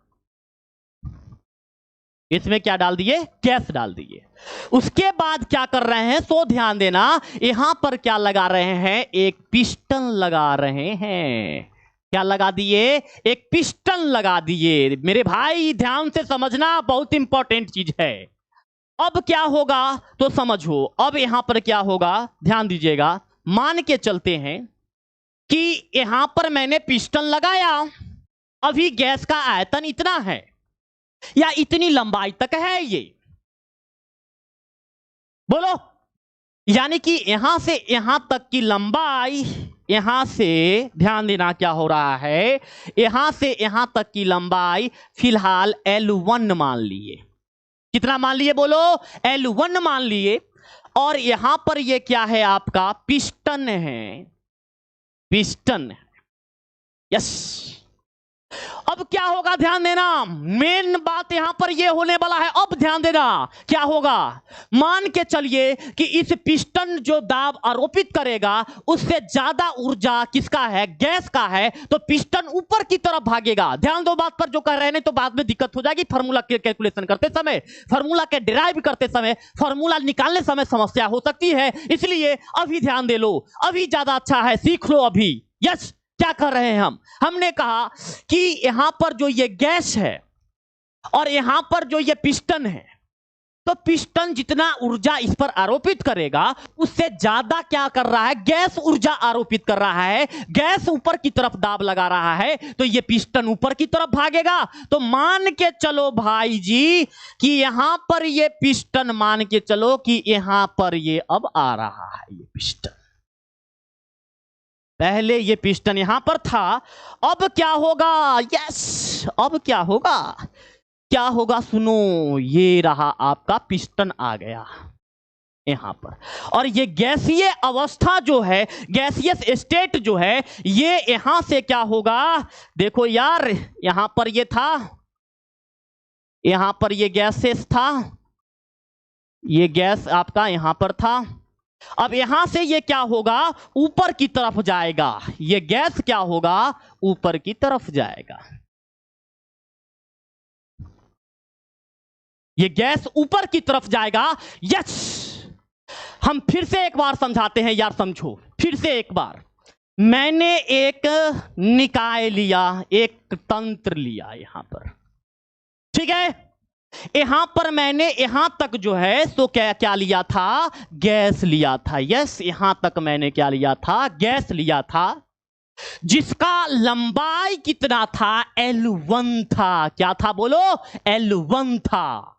इसमें क्या डाल दिए? गैस डाल दिए। उसके बाद क्या कर रहे हैं? सो ध्यान देना, यहां पर क्या लगा रहे हैं? एक पिस्टन लगा रहे हैं। क्या लगा दिए? एक पिस्टन लगा दिए। मेरे भाई ध्यान से समझना, बहुत इंपॉर्टेंट चीज है। अब क्या होगा तो समझो। अब यहां पर क्या होगा, ध्यान दीजिएगा। मान के चलते हैं कि यहां पर मैंने पिस्टन लगाया, अभी गैस का आयतन इतना है या इतनी लंबाई तक है ये, बोलो। यानी कि यहां से यहां तक की लंबाई, यहां से ध्यान देना क्या हो रहा है, यहां से यहां तक की लंबाई फिलहाल L1 मान लिए। कितना मान लिए? बोलो, L1 मान लिए। और यहां पर ये क्या है? आपका पिस्टन है, पिस्टन है। यस, अब क्या होगा, ध्यान देना, मेन बात यहां पर यह होने वाला है। अब ध्यान देना क्या होगा, मान के चलिए कि इस पिस्टन जो दाब आरोपित करेगा उससे ज्यादा ऊर्जा किसका है, गैस का है, तो पिस्टन ऊपर की तरफ भागेगा। ध्यान दो बात पर जो कह रहे हैं, नहीं तो बाद में दिक्कत हो जाएगी। फार्मूला के कैलकुलेशन करते समय, फार्मूला के डिराइव करते समय, फार्मूला निकालने समय समस्या हो सकती है, इसलिए अभी ध्यान दे लो, अभी ज्यादा अच्छा है, सीख लो अभी। यस, क्या कर रहे हैं हमने कहा कि यहां पर जो ये गैस है और यहां पर जो ये पिस्टन है, तो पिस्टन जितना ऊर्जा इस पर आरोपित करेगा उससे ज्यादा क्या कर रहा है, गैस ऊर्जा आरोपित कर रहा है। गैस ऊपर की तरफ दाब लगा रहा है तो ये पिस्टन ऊपर की तरफ भागेगा। तो मान के चलो भाई जी कि यहां पर ये पिस्टन, मान के चलो कि यहां पर ये अब आ रहा है, ये पिस्टन, पहले ये पिस्टन यहां पर था, अब क्या होगा, यस, अब क्या होगा, क्या होगा, सुनो, ये रहा आपका पिस्टन आ गया यहां पर, और ये गैसीय अवस्था जो है, गैसियस स्टेट जो है, ये यहां से क्या होगा, देखो यार, यहां पर ये था, यहां पर ये गैसेस था, ये गैस आपका यहां पर था। अब यहां से ये क्या होगा, ऊपर की तरफ जाएगा, ये गैस क्या होगा, ऊपर की तरफ जाएगा, ये गैस ऊपर की तरफ जाएगा। यस, हम फिर से एक बार समझाते हैं यार, समझो फिर से एक बार। मैंने एक निकाय लिया, एक तंत्र लिया यहां पर, ठीक है, यहां पर मैंने यहां तक जो है तो क्या क्या लिया था, गैस लिया था। यस, यहां तक मैंने क्या लिया था, गैस लिया था, जिसका लंबाई कितना था, L1 था। क्या था बोलो, L1 था।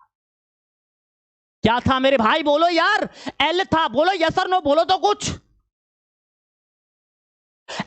क्या था मेरे भाई, बोलो यार, L था, बोलो यस और नो, बोलो तो कुछ।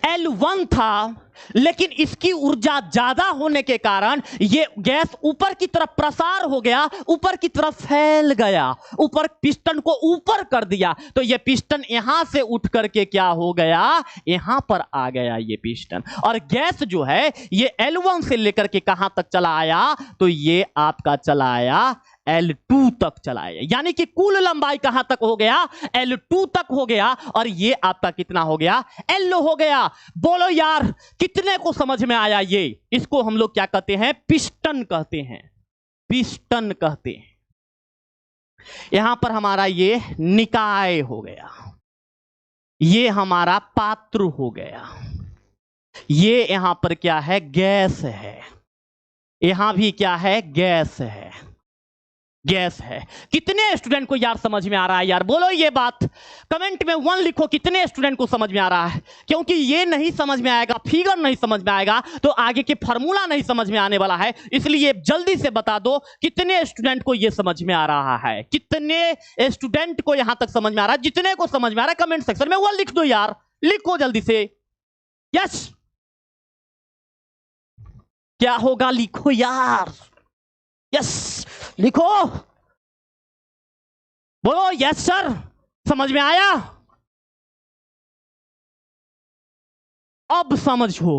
L1 था, लेकिन इसकी ऊर्जा ज्यादा होने के कारण ये गैस ऊपर की तरफ प्रसार हो गया, ऊपर की तरफ फैल गया, ऊपर पिस्टन को ऊपर कर दिया, तो ये पिस्टन यहां से उठ करके क्या हो गया, यहां पर आ गया ये पिस्टन। और गैस जो है ये L1 से लेकर के कहां तक चला आया, तो ये आपका चला आया L2 तक चलाया, यानी कि कुल लंबाई कहां तक हो गया, L2 तक हो गया, और ये आपका कितना हो गया, L हो गया। बोलो यार, कितने को समझ में आया ये, इसको हम लोग क्या कहते हैं, पिस्टन कहते हैं, पिस्टन कहते हैं। यहां पर हमारा ये निकाय हो गया, ये हमारा पात्र हो गया, ये यहां पर क्या है, गैस है, यहां भी क्या है, गैस है, गैस है। कितने स्टूडेंट को यार समझ में आ रहा है, यार बोलो ये बात, कमेंट में 1 लिखो, कितने स्टूडेंट को समझ में आ रहा है। क्योंकि ये नहीं समझ में आएगा, फिगर नहीं समझ में आएगा, तो आगे के फार्मूला नहीं समझ में आने वाला है। इसलिए जल्दी से बता दो कितने स्टूडेंट को ये समझ में आ रहा है, कितने स्टूडेंट को यहां तक समझ में आ रहा है। जितने को समझ में आ रहा है कमेंट सेक्शन में 1 लिख दो यार, लिखो जल्दी से। यस, क्या होगा, लिखो यार, यस लिखो, बोलो यस सर, समझ में आया। अब समझो,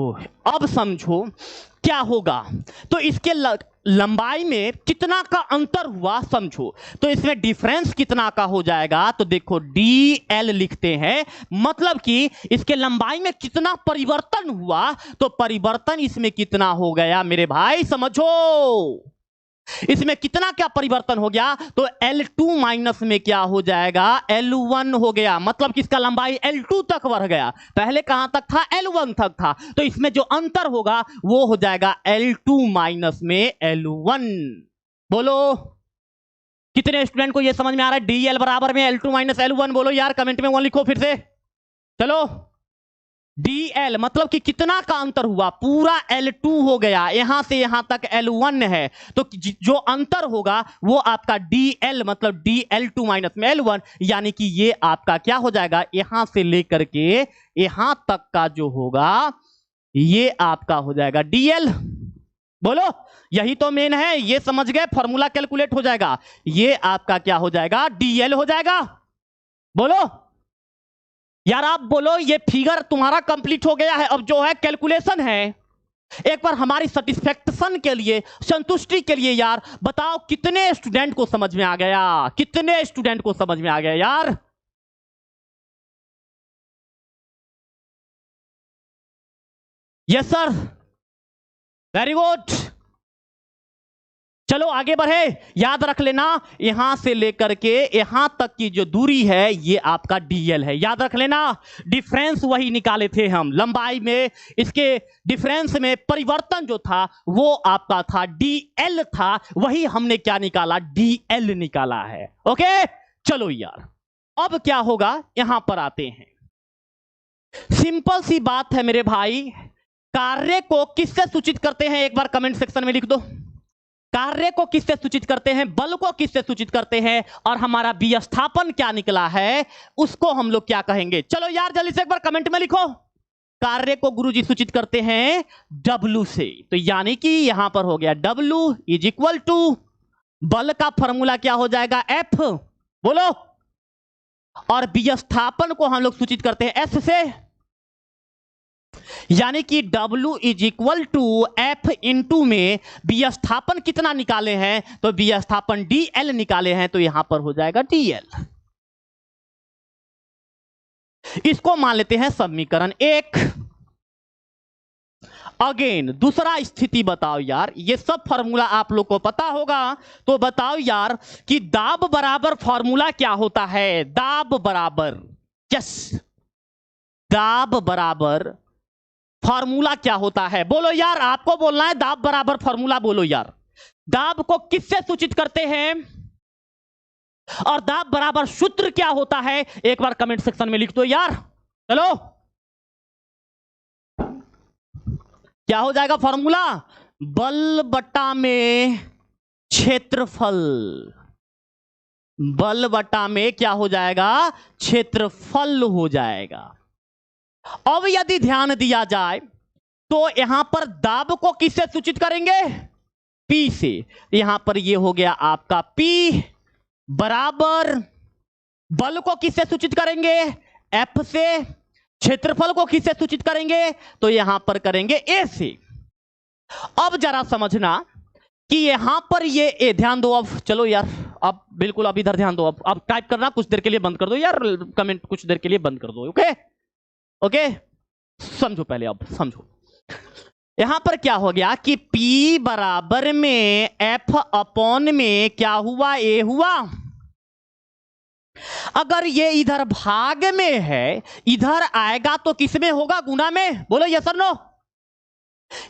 अब समझो क्या होगा, तो इसके लंबाई में कितना का अंतर हुआ समझो, तो इसमें डिफरेंस कितना का हो जाएगा, तो देखो DL लिखते हैं, मतलब कि इसके लंबाई में कितना परिवर्तन हुआ, तो परिवर्तन इसमें कितना हो गया मेरे भाई, समझो इसमें कितना क्या परिवर्तन हो गया, तो L2 माइनस में क्या हो जाएगा, L1 हो गया, मतलब कि इसका लंबाई L2 तक बढ़ गया, पहले कहां तक था, L1 तक था, तो इसमें जो अंतर होगा वो हो जाएगा L2 माइनस में L1। बोलो कितने स्टूडेंट को यह समझ में आ रहा है, DL बराबर में L2 माइनस L1, बोलो यार, कमेंट में 1 लिखो फिर से। चलो, DL मतलब कि कितना का अंतर हुआ, पूरा L2 हो गया, यहां से यहां तक L1 है, तो जो अंतर होगा वो आपका DL मतलब DL2 माइनस में L1, यानी कि ये आपका क्या हो जाएगा, यहां से लेकर के यहां तक का जो होगा ये आपका हो जाएगा DL। बोलो, यही तो मेन है, ये समझ गए, फॉर्मूला कैलकुलेट हो जाएगा, ये आपका क्या हो जाएगा, DL हो जाएगा। बोलो यार, आप बोलो, ये फिगर तुम्हारा कंप्लीट हो गया है, अब जो है कैलकुलेशन है, एक बार हमारी सेटिस्फेक्शन के लिए, संतुष्टि के लिए यार बताओ कितने स्टूडेंट को समझ में आ गया, कितने स्टूडेंट को समझ में आ गया यार? Yes sir, very good. चलो आगे बढ़े। याद रख लेना, यहां से लेकर के यहां तक की जो दूरी है ये आपका डीएल है। याद रख लेना, डिफरेंस वही निकाले थे हम लंबाई में, इसके डिफरेंस में परिवर्तन जो था वो आपका था डीएल था, वही हमने क्या निकाला, डीएल निकाला है। ओके चलो यार, अब क्या होगा यहां पर आते हैं। सिंपल सी बात है मेरे भाई, कार्य को किससे सूचित करते हैं एक बार कमेंट सेक्शन में लिख दो। कार्य को किससे सूचित करते हैं, बल को किससे सूचित करते हैं, और हमारा विस्थापन क्या निकला है उसको हम लोग क्या कहेंगे। चलो यार जल्दी से एक बार कमेंट में लिखो। कार्य को गुरुजी सूचित करते हैं W से, तो यानी कि यहां पर हो गया W इज इक्वल टू बल का फॉर्मूला क्या हो जाएगा F, बोलो, और विस्थापन को हम लोग सूचित करते हैं S से, यानी कि W is equal to F into में विस्थापन कितना निकाले हैं, तो विस्थापन DL निकाले हैं, तो यहां पर हो जाएगा DL। इसको मान लेते हैं समीकरण 1। अगेन दूसरा स्थिति बताओ यार, ये सब फॉर्मूला आप लोग को पता होगा, तो बताओ यार कि दाब बराबर फॉर्मूला क्या होता है। दाब बराबर, यस, दाब बराबर फॉर्मूला क्या होता है, बोलो यार, आपको बोलना है दाब बराबर फॉर्मूला, बोलो यार। दाब को किससे सूचित करते हैं और दाब बराबर सूत्र क्या होता है, एक बार कमेंट सेक्शन में लिख दो यार। चलो क्या हो जाएगा फॉर्मूला, बल बटा में क्षेत्रफल, बल बटा में क्या हो जाएगा, क्षेत्रफल हो जाएगा। अब यदि ध्यान दिया जाए तो यहां पर दाब को किससे सूचित करेंगे, P से, यहां पर ये हो गया आपका P बराबर बल को किससे सूचित करेंगे, F से, क्षेत्रफल को किससे सूचित करेंगे, तो यहां पर करेंगे A से। अब जरा समझना कि यहां पर ये ध्यान दो, अब चलो यार, अब बिल्कुल अब इधर ध्यान दो, अब टाइप करना कुछ देर के लिए बंद कर दो यार, कमेंट कुछ देर के लिए बंद कर दो। ओके ओके, समझो पहले, अब समझो। यहां पर क्या हो गया कि P बराबर में F अपॉन में क्या हुआ, A हुआ। अगर ये इधर भाग में है, इधर आएगा तो किस में होगा, गुना में, बोलो यस और नो।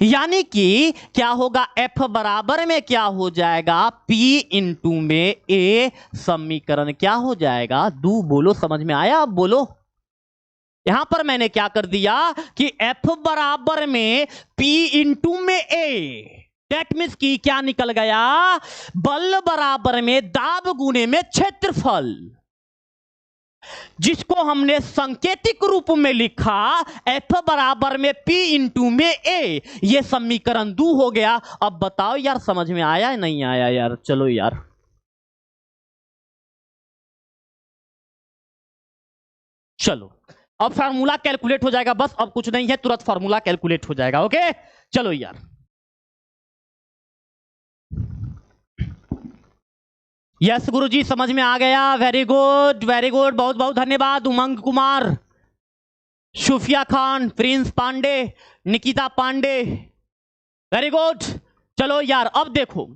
यानी कि क्या होगा, F बराबर में क्या हो जाएगा, P इंटू में A, समीकरण क्या हो जाएगा, 2। बोलो समझ में आया, अब बोलो। यहां पर मैंने क्या कर दिया कि F बराबर में P इंटू में A, दैट मीन्स की क्या निकल गया, बल बराबर में दाब गुने में क्षेत्रफल, जिसको हमने सांकेतिक रूप में लिखा F बराबर में P इंटू में A, ये समीकरण 2 हो गया। अब बताओ यार समझ में आया या नहीं आया यार, चलो यार। चलो अब फार्मूला कैलकुलेट हो जाएगा, बस अब कुछ नहीं है, तुरंत फार्मूला कैलकुलेट हो जाएगा। ओके चलो यार, यस गुरुजी समझ में आ गया, वेरी गुड वेरी गुड, बहुत बहुत धन्यवाद। Umang Kumar, Sufiya Khan, Prince Pandey, Nikita Pandey, very good. चलो यार अब देखो,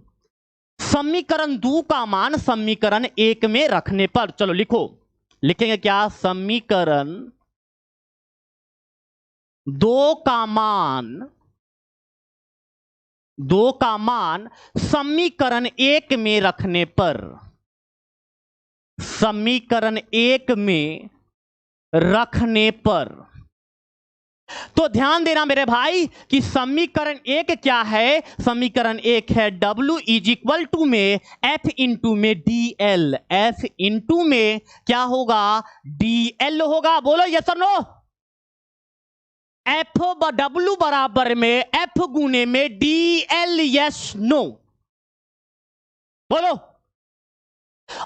समीकरण 2 का मान समीकरण 1 में रखने पर, चलो लिखो, लिखेंगे क्या, समीकरण 2 का मान समीकरण 1 में रखने पर, समीकरण 1 में रखने पर, तो ध्यान देना मेरे भाई कि समीकरण 1 क्या है, समीकरण 1 है W इज इक्वल टू में F इंटू में DL, F इंटू में क्या होगा, DL होगा, बोलो यस और नो। F W बराबर में F गुने में DL, यस नो, बोलो।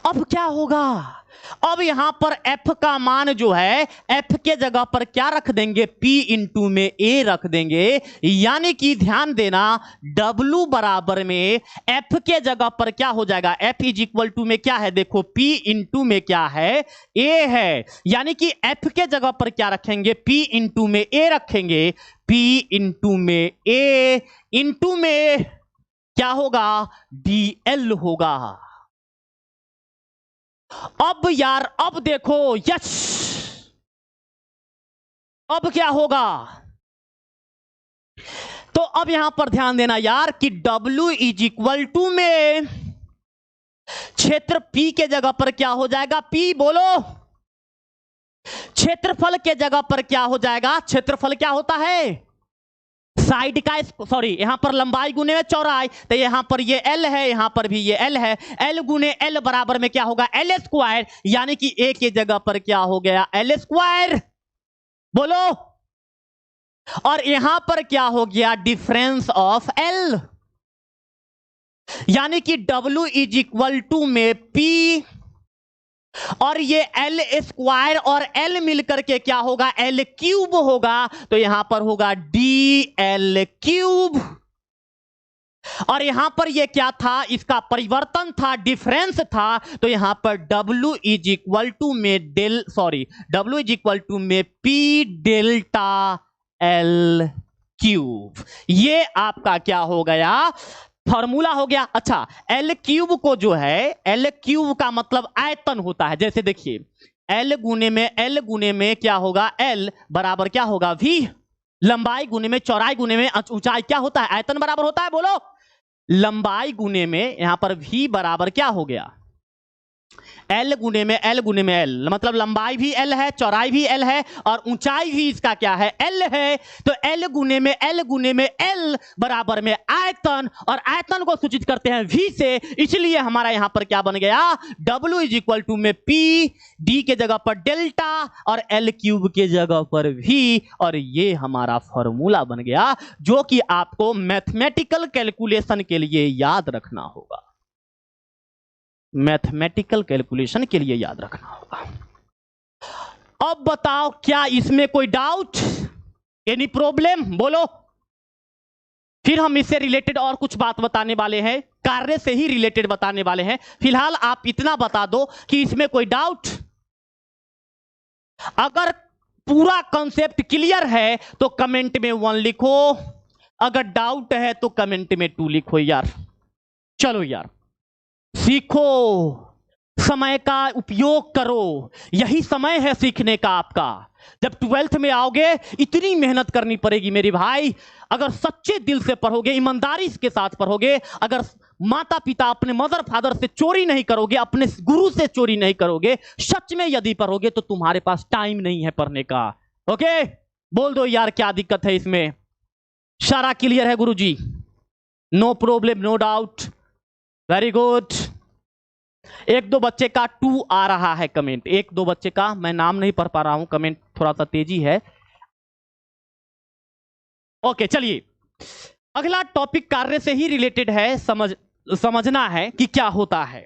अब क्या होगा, अब यहां पर f का मान जो है f के जगह पर क्या रख देंगे, p इंटू में a रख देंगे। यानी कि ध्यान देना w बराबर में f के जगह पर क्या हो जाएगा, f इज इक्वल टू में क्या है, देखो p इंटू में क्या है, a है। यानी कि f के जगह पर क्या रखेंगे, p इंटू में a रखेंगे। p इंटू में a इंटू में क्या होगा, dl होगा। अब यार अब देखो, यस अब क्या होगा, तो अब यहां पर ध्यान देना यार कि W इज इक्वल टू में क्षेत्र P के जगह पर क्या हो जाएगा, P बोलो, क्षेत्रफल के जगह पर क्या हो जाएगा, क्षेत्रफल क्या होता है, साइड का, सॉरी यहां पर लंबाई गुने में चौड़ाई, तो यहां पर ये L है, यहां पर भी ये L है, L गुने L बराबर में क्या होगा, L स्क्वायर। यानी कि A के जगह पर क्या हो गया, L स्क्वायर बोलो, और यहां पर क्या हो गया, डिफरेंस ऑफ L। यानी कि W इज इक्वल टू में P और ये L स्क्वायर और L मिलकर के क्या होगा, L क्यूब होगा। तो यहां पर होगा DL क्यूब, और यहां पर ये क्या था, इसका परिवर्तन था, डिफरेंस था। तो यहां पर W इज इक्वल टू में W इज इक्वल टू में P डेल्टा L क्यूब। ये आपका क्या हो गया, फॉर्मूला हो गया। अच्छा, L क्यूब को जो है, L क्यूब का मतलब आयतन होता है। जैसे देखिए L गुने में क्या होगा, L बराबर क्या होगा, V, लंबाई गुने में चौड़ाई गुने में ऊंचाई क्या होता है, आयतन बराबर होता है, बोलो, लंबाई गुने में यहां पर V बराबर क्या हो गया, L गुने में L, मतलब लंबाई भी L है, चौड़ाई भी L है, और ऊंचाई भी इसका क्या है, L है। तो L गुने में L बराबर में आयतन, और आयतन को सूचित करते हैं V से, इसलिए हमारा यहां पर क्या बन गया, W इज इक्वल टू में P, D के जगह पर डेल्टा और L क्यूब के जगह पर V, और ये हमारा फॉर्मूला बन गया, जो कि आपको मैथमेटिकल कैलकुलेशन के लिए याद रखना होगा, मैथमेटिकल कैलकुलेशन के लिए याद रखना होगा। अब बताओ क्या इसमें कोई डाउट, एनी प्रॉब्लम, बोलो। फिर हम इससे रिलेटेड और कुछ बात बताने वाले हैं, कार्य से ही रिलेटेड बताने वाले हैं। फिलहाल आप इतना बता दो कि इसमें कोई डाउट, अगर पूरा कॉन्सेप्ट क्लियर है तो कमेंट में 1 लिखो, अगर डाउट है तो कमेंट में 2 लिखो यार। चलो यार सीखो, समय का उपयोग करो, यही समय है सीखने का आपका। जब 12th में आओगे इतनी मेहनत करनी पड़ेगी मेरे भाई, अगर सच्चे दिल से पढ़ोगे, ईमानदारी के साथ पढ़ोगे, अगर माता पिता अपने मदर फादर से चोरी नहीं करोगे, अपने गुरु से चोरी नहीं करोगे, सच में यदि पढ़ोगे तो तुम्हारे पास टाइम नहीं है पढ़ने का। ओके, बोल दो यार क्या दिक्कत है इसमें, सारा क्लियर है गुरुजी, no problem, no doubt, very good. 1-2 बच्चे का 2 आ रहा है कमेंट, 1-2 बच्चे का, मैं नाम नहीं पढ़ पा रहा हूं, कमेंट थोड़ा सा तेजी है। ओके चलिए, अगला टॉपिक कार्य से ही रिलेटेड है, समझना है कि क्या होता है,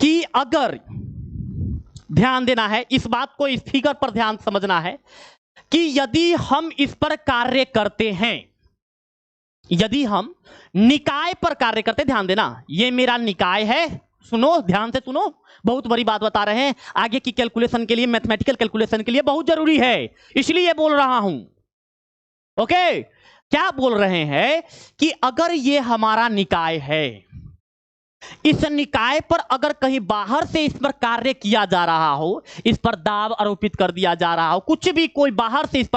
कि अगर ध्यान देना है इस बात को, इस फिगर पर ध्यान समझना है कि यदि हम इस पर कार्य करते हैं, यदि हम निकाय पर कार्य करते, ध्यान देना ये मेरा निकाय है, सुनो ध्यान से सुनो, बहुत बड़ी बात बता रहे हैं, आगे की कैलकुलेशन के लिए, मैथमेटिकल कैलकुलेशन के लिए बहुत जरूरी है, इसलिए बोल रहा हूं। ओके, क्या बोल रहे हैं कि अगर ये हमारा निकाय है, इस निकाय पर अगर कहीं बाहर से इस पर कार्य किया जा रहा हो, इस पर दाब आरोपित कर दिया जा रहा हो, कुछ भी कोई बाहर से इस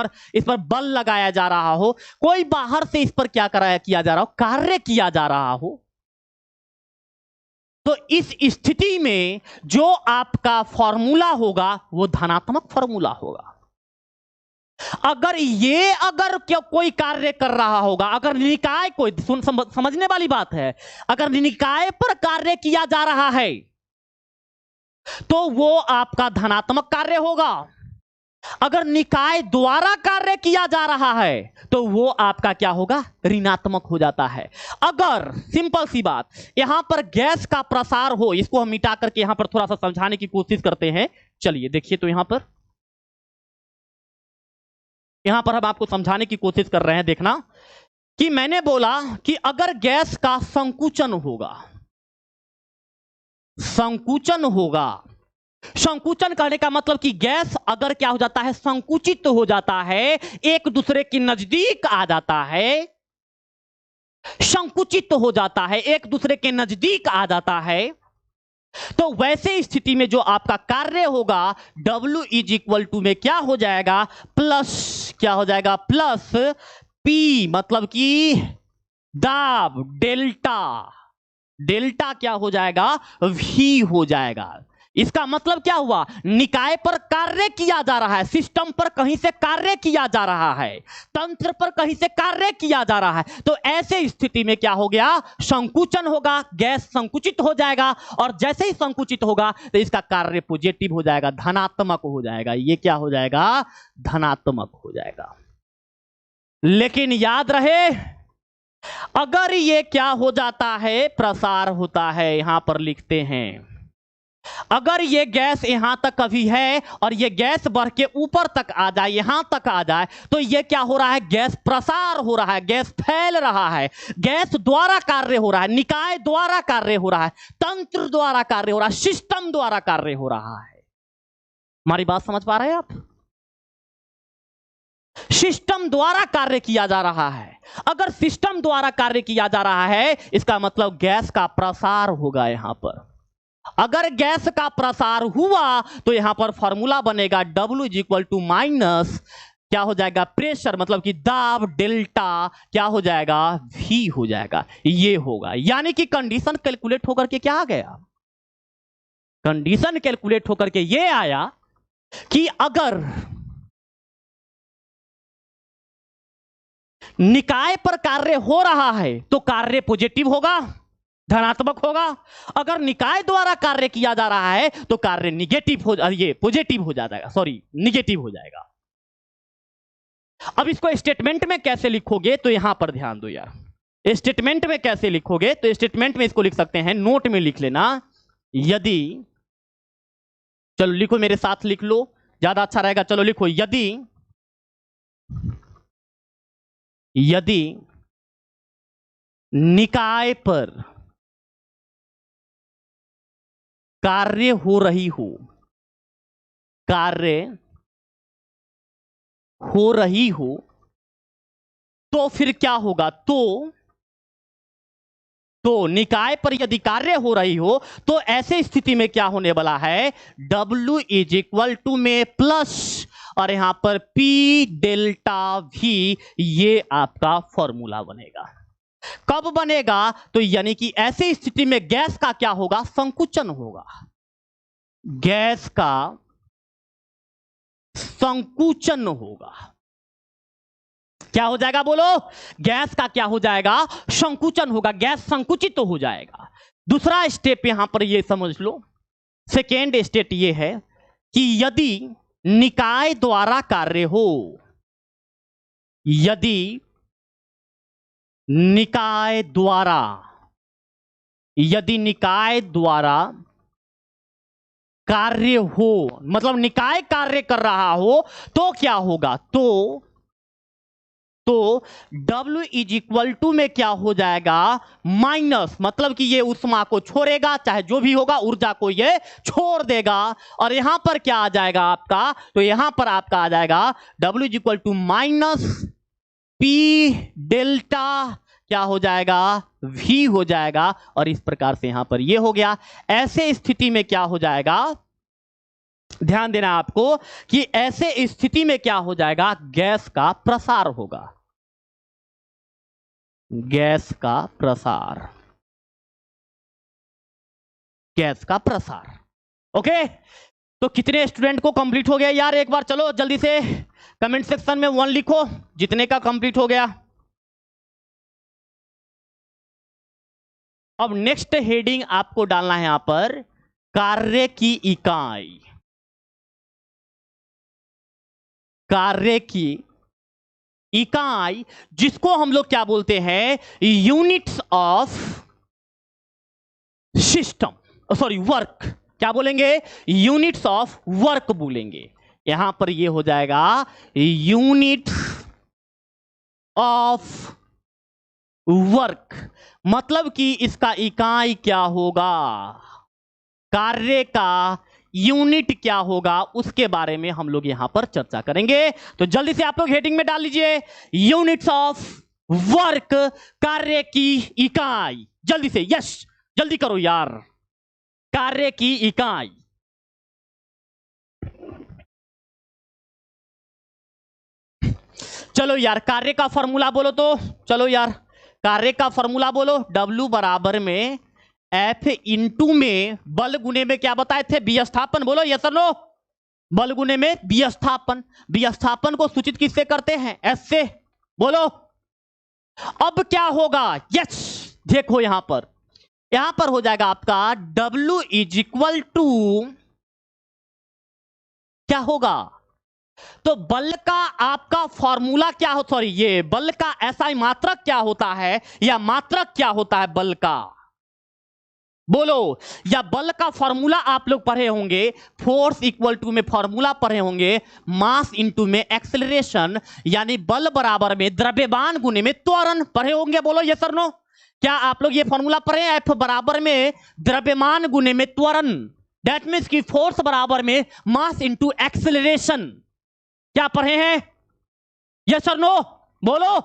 पर बल लगाया जा रहा हो, कोई बाहर से इस पर क्या किया जा रहा हो, कार्य किया जा रहा हो, तो इस स्थिति में जो आपका फॉर्मूला होगा वो धनात्मक फॉर्मूला होगा। अगर क्या कोई कार्य कर रहा होगा, अगर निकाय कोई समझने वाली बात है, अगर निकाय पर कार्य किया जा रहा है तो वो आपका धनात्मक कार्य होगा। अगर निकाय द्वारा कार्य किया जा रहा है तो वो आपका क्या होगा, ऋणात्मक हो जाता है। अगर सिंपल सी बात यहां पर गैस का प्रसार हो, इसको हम मिटा करके यहां पर थोड़ा सा समझाने की कोशिश करते हैं। चलिए देखिए, तो यहां पर हम आपको समझाने की कोशिश कर रहे हैं। देखना कि मैंने बोला कि अगर गैस का संकुचन होगा, संकुचन कहने का मतलब कि गैस अगर क्या हो जाता है, संकुचित हो जाता है, एक दूसरे के नजदीक आ जाता है, संकुचित हो जाता है, एक दूसरे के नजदीक आ जाता है, तो वैसे स्थिति में जो आपका कार्य होगा W इज इक्वल टू में क्या हो जाएगा, प्लस क्या हो जाएगा, प्लस P, मतलब कि दाब, डेल्टा क्या हो जाएगा, V हो जाएगा। इसका मतलब क्या हुआ, निकाय पर कार्य किया जा रहा है, सिस्टम पर कहीं से कार्य किया जा रहा है, तंत्र पर कहीं से कार्य किया जा रहा है, तो ऐसे स्थिति में क्या हो गया, संकुचन होगा, गैस संकुचित हो जाएगा, और जैसे ही संकुचित होगा तो इसका कार्य पॉजिटिव हो जाएगा, धनात्मक हो जाएगा। ये क्या हो जाएगा, धनात्मक हो जाएगा। लेकिन याद रहे, अगर ये क्या हो जाता है, प्रसार होता है, यहां पर लिखते हैं, अगर ये गैस यहां तक कभी है और ये गैस बढ़ के ऊपर तक आ जाए, यहां तक आ जाए, तो ये क्या हो रहा है, गैस प्रसार हो रहा है, गैस फैल रहा है, गैस द्वारा कार्य हो रहा है, निकाय द्वारा कार्य हो रहा है, तंत्र द्वारा कार्य हो रहा है, सिस्टम द्वारा कार्य हो रहा है। हमारी बात समझ पा रहे हैं आप? सिस्टम द्वारा कार्य किया जा रहा है। अगर सिस्टम द्वारा कार्य किया जा रहा है, इसका मतलब गैस का प्रसार होगा। यहां पर अगर गैस का प्रसार हुआ तो यहां पर फॉर्मूला बनेगा W is equal to minus क्या हो जाएगा, प्रेशर, मतलब कि दाब, डेल्टा क्या हो जाएगा, V हो जाएगा। ये होगा, यानी कि कंडीशन कैलकुलेट होकर के क्या आ गया, कंडीशन कैलकुलेट होकर के ये आया कि अगर निकाय पर कार्य हो रहा है तो कार्य पॉजिटिव होगा, धनात्मक होगा। अगर निकाय द्वारा कार्य किया जा रहा है तो कार्य निगेटिव हो, ये पॉजिटिव हो जाएगा, सॉरी निगेटिव हो जाएगा। अब इसको स्टेटमेंट में कैसे लिखोगे, तो यहां पर ध्यान दो यार, स्टेटमेंट में कैसे लिखोगे, तो स्टेटमेंट में इसको लिख सकते हैं, नोट में लिख लेना, यदि, चलो लिखो मेरे साथ लिख लो, ज्यादा अच्छा रहेगा। चलो लिखो, यदि निकाय पर कार्य हो रही हो, तो फिर क्या होगा, तो निकाय पर यदि कार्य हो रही हो तो ऐसे स्थिति में क्या होने वाला है, W इज इक्वल टू में प्लस और यहां पर P डेल्टा V, ये आपका फॉर्मूला बनेगा। कब बनेगा, तो यानी कि ऐसी स्थिति में गैस का क्या होगा, संकुचन होगा, गैस का संकुचन होगा। क्या हो जाएगा बोलो, गैस का क्या हो जाएगा, संकुचन होगा, गैस संकुचित तो हो जाएगा। दूसरा स्टेप यहां पर ये समझ लो, सेकेंड स्टेप ये है कि यदि निकाय द्वारा कार्य हो, यदि निकाय द्वारा कार्य हो, मतलब निकाय कार्य कर रहा हो, तो क्या होगा, तो W इज इक्वल टू में क्या हो जाएगा, माइनस, मतलब कि ये ऊष्मा को छोड़ेगा, चाहे जो भी होगा ऊर्जा को ये छोड़ देगा, और यहां पर क्या आ जाएगा आपका, तो यहां पर आपका आ जाएगा W is equal to minus P delta क्या हो जाएगा, V हो जाएगा, और इस प्रकार से यहां पर ये हो गया। ऐसे स्थिति में क्या हो जाएगा, ध्यान देना आपको कि ऐसे स्थिति में क्या हो जाएगा, गैस का प्रसार होगा, गैस का प्रसार। ओके, तो कितने स्टूडेंट को कंप्लीट हो गया यार, एक बार चलो जल्दी से कमेंट सेक्शन में 1 लिखो, जितने का कंप्लीट हो गया। अब नेक्स्ट हेडिंग आपको डालना है यहां पर, कार्य की इकाई। कार्य की इकाई, जिसको हम लोग क्या बोलते हैं, units of system, sorry work, क्या बोलेंगे, यूनिट्स ऑफ वर्क बोलेंगे। यहां पर ये हो जाएगा यूनिट ऑफ वर्क, मतलब कि इसका इकाई क्या होगा, कार्य का यूनिट क्या होगा, उसके बारे में हम लोग यहां पर चर्चा करेंगे। तो जल्दी से आप लोग हेडिंग में डाल लीजिए यूनिट्स ऑफ वर्क, कार्य की इकाई, जल्दी से, यस जल्दी करो यार, कार्य की इकाई। चलो यार कार्य का फॉर्मूला बोलो तो, चलो यार कार्य का फॉर्मूला बोलो। W बराबर में F इंटू में बल गुने में क्या बताए थे, विस्थापन, बोलो यस और नो। बल गुने में विस्थापन, विस्थापन को सूचित किससे करते हैं, S से, बोलो। अब क्या होगा, यस देखो यहां पर हो जाएगा आपका W इज इक्वल टू, क्या होगा, तो बल का आपका फॉर्मूला क्या हो, सॉरी ये बल का SI मात्रक क्या होता है, या मात्रक क्या होता है बल का, बोलो। या बल का फॉर्मूला आप लोग पढ़े होंगे, फोर्स इक्वल टू में फॉर्मूला पढ़े होंगे मास इनटू में एक्सेलरेशन, यानी बल बराबर में द्रव्यमान गुने में त्वरण पढ़े होंगे, बोलो यस और नो। क्या आप लोग ये फॉर्मूला पढ़े, F बराबर में द्रव्यमान गुने में त्वरण, दैट मीन्स की फोर्स बराबर में मास इनटू एक्सेलरेशन, क्या पढ़े हैं, यस और नो, बोलो।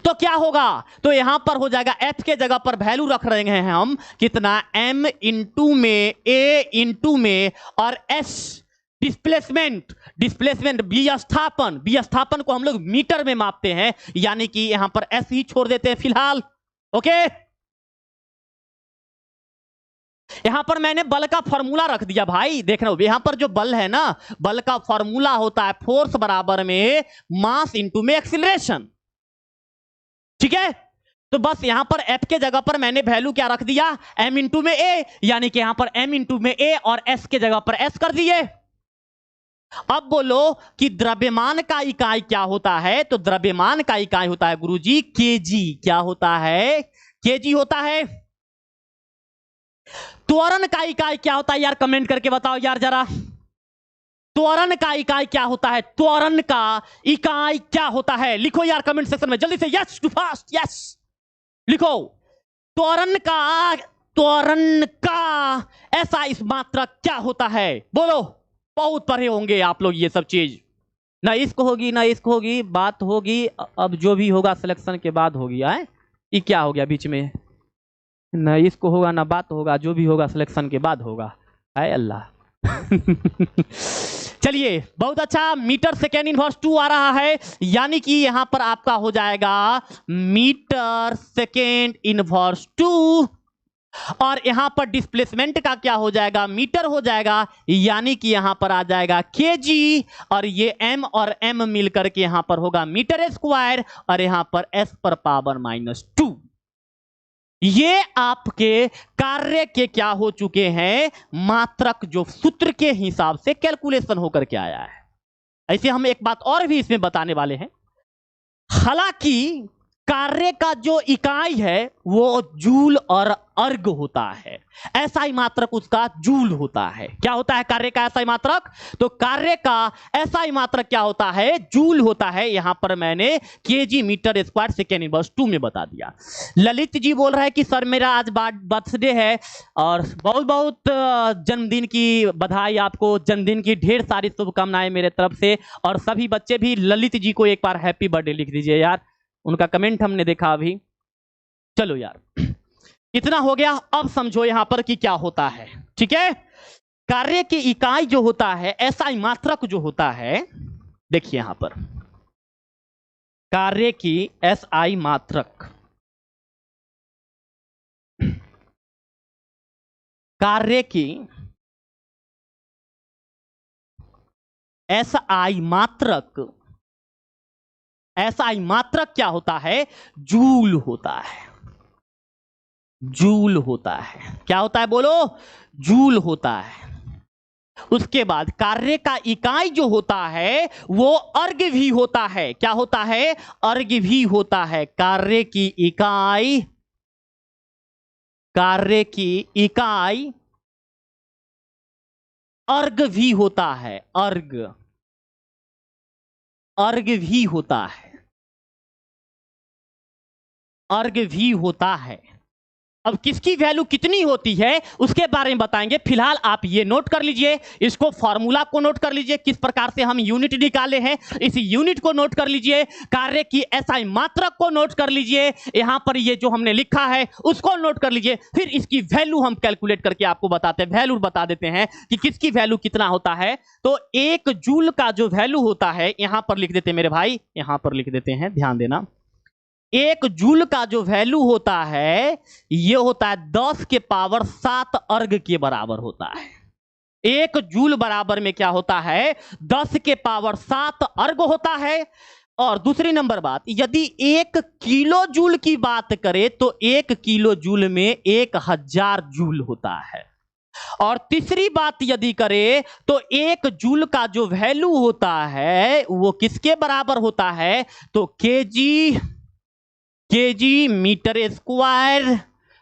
तो क्या होगा, तो यहां पर हो जाएगा F के जगह पर वैल्यू रख रहे हैं हम कितना, M इंटू में A इंटू में और S डिस्प्लेसमेंट, डिस्प्लेसमेंट विस्थापन, विस्थापन को हम लोग मीटर में मापते हैं, यानी कि यहां पर S ही छोड़ देते हैं फिलहाल, ओके। यहां पर मैंने बल का फॉर्मूला रख दिया भाई, देख रहे हो यहां पर जो बल है ना, बल का फॉर्मूला होता है फोर्स बराबर में मास इंटू में एक्सीलरेशन, ठीक है। तो बस यहां पर F के जगह पर मैंने वैल्यू क्या रख दिया, M इंटू में A, यानी कि यहां पर M इंटू में A और S के जगह पर S कर दिए। अब बोलो कि द्रव्यमान का इकाई क्या होता है, तो द्रव्यमान का इकाई होता है गुरुजी केजी, क्या होता है, केजी होता है। त्वरण का इकाई क्या होता है यार, कमेंट करके बताओ यार जरा, त्वरण का इकाई क्या होता है, त्वरण का इकाई क्या होता है, लिखो यार कमेंट सेक्शन में जल्दी से, यस टू फास्ट, यस लिखो। त्वरण का ऐसा इस मात्रा क्या होता है, बोलो। बहुत पढ़े होंगे आप लोग ये सब चीज, ना इसको होगी ना इसको होगी, बात होगी अब जो भी होगा सिलेक्शन के बाद होगी। आए ये क्या हो गया बीच में, ना इसको होगा ना बात होगा, जो भी होगा सिलेक्शन के बाद होगा, आए अल्लाह। चलिए बहुत अच्छा, मीटर सेकेंड इनवर्स 2 आ रहा है, यानी कि यहां पर आपका हो जाएगा मीटर सेकेंड इनवर्स 2, और यहां पर डिस्प्लेसमेंट का क्या हो जाएगा, मीटर हो जाएगा, यानी कि यहां पर आ जाएगा केजी, और ये M और M मिलकर के यहां पर होगा मीटर स्क्वायर, और यहां पर S पर पावर -2। ये आपके कार्य के क्या हो चुके हैं, मात्रक, जो सूत्र के हिसाब से कैलकुलेशन होकर के आया है। ऐसे हम एक बात और भी इसमें बताने वाले हैं, हालांकि कार्य का जो इकाई है वो जूल और अर्ग होता है, एसआई मात्रक उसका जूल होता है। क्या होता है कार्य का एसआई मात्रक, तो कार्य का एसआई मात्रक क्या होता है, जूल होता है। यहां पर मैंने KG metre square second inverse 2 में बता दिया। ललित जी बोल रहे हैं कि सर मेरा आज बर्थडे है, और बहुत बहुत जन्मदिन की बधाई आपको, जन्मदिन की ढेर सारी शुभकामनाएं मेरे तरफ से, और सभी बच्चे भी ललित जी को एक बार हैप्पी बर्थडे लिख दीजिए यार, उनका कमेंट हमने देखा अभी। चलो यार इतना हो गया, अब समझो यहां पर कि क्या होता है, ठीक है। कार्य की इकाई जो होता है, एसआई मात्रक जो होता है, देखिए यहां पर कार्य की एसआई मात्रक, कार्य की एसआई मात्रक, एसआई मात्रक क्या होता है, जूल होता है, जूल होता है। क्या होता है बोलो, जूल होता है। उसके बाद कार्य का इकाई जो होता है वो अर्घ भी होता है। क्या होता है? अर्घ भी होता है। कार्य की इकाई, कार्य की इकाई अर्घ भी होता है। अर्घ, अर्घ भी होता है, अर्घ भी होता है। अब किसकी वैल्यू कितनी होती है उसके बारे में बताएंगे। फिलहाल आप ये नोट कर लीजिए, इसको फॉर्मूला को नोट कर लीजिए, किस प्रकार से हम यूनिट निकाले हैं इस यूनिट को नोट कर लीजिए, कार्य की एसआई मात्रक को नोट कर लीजिए, यहां पर ये जो हमने लिखा है उसको नोट कर लीजिए। फिर इसकी वैल्यू हम कैलकुलेट करके आपको बताते हैं, वैल्यू बता देते हैं कि किसकी वैल्यू कितना होता है। तो 1 जूल का जो वैल्यू होता है यहां पर लिख देते हैं मेरे भाई, यहां पर लिख देते हैं, ध्यान देना। 1 जूल का जो वैल्यू होता है ये होता है 10 के पावर 7 अर्घ के बराबर होता है। 1 जूल बराबर में क्या होता है? 10 के पावर 7 अर्घ होता है। और दूसरी नंबर बात, यदि 1 किलो जूल की बात करें तो 1 किलो जूल में 1000 जूल होता है। और तीसरी बात यदि करें तो 1 जूल का जो वैल्यू होता है वो किसके बराबर होता है? तो KG metre square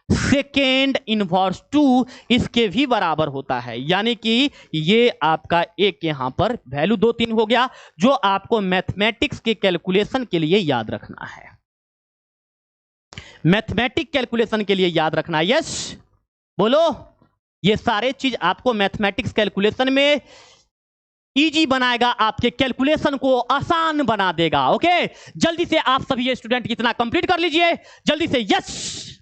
second inverse 2 इसके भी बराबर होता है। यानी कि ये आपका एक यहां पर वैल्यू 2 3 हो गया जो आपको मैथमेटिक्स के कैलकुलेशन के लिए याद रखना है। मैथमेटिक कैलकुलेशन के लिए याद रखना है। यस बोलो, ये सारे चीज आपको मैथमेटिक्स कैलकुलेशन में इजी बनाएगा, आपके कैलकुलेशन को आसान बना देगा। ओके, जल्दी से आप सभी स्टूडेंट कितना कंप्लीट कर लीजिए जल्दी से। यस,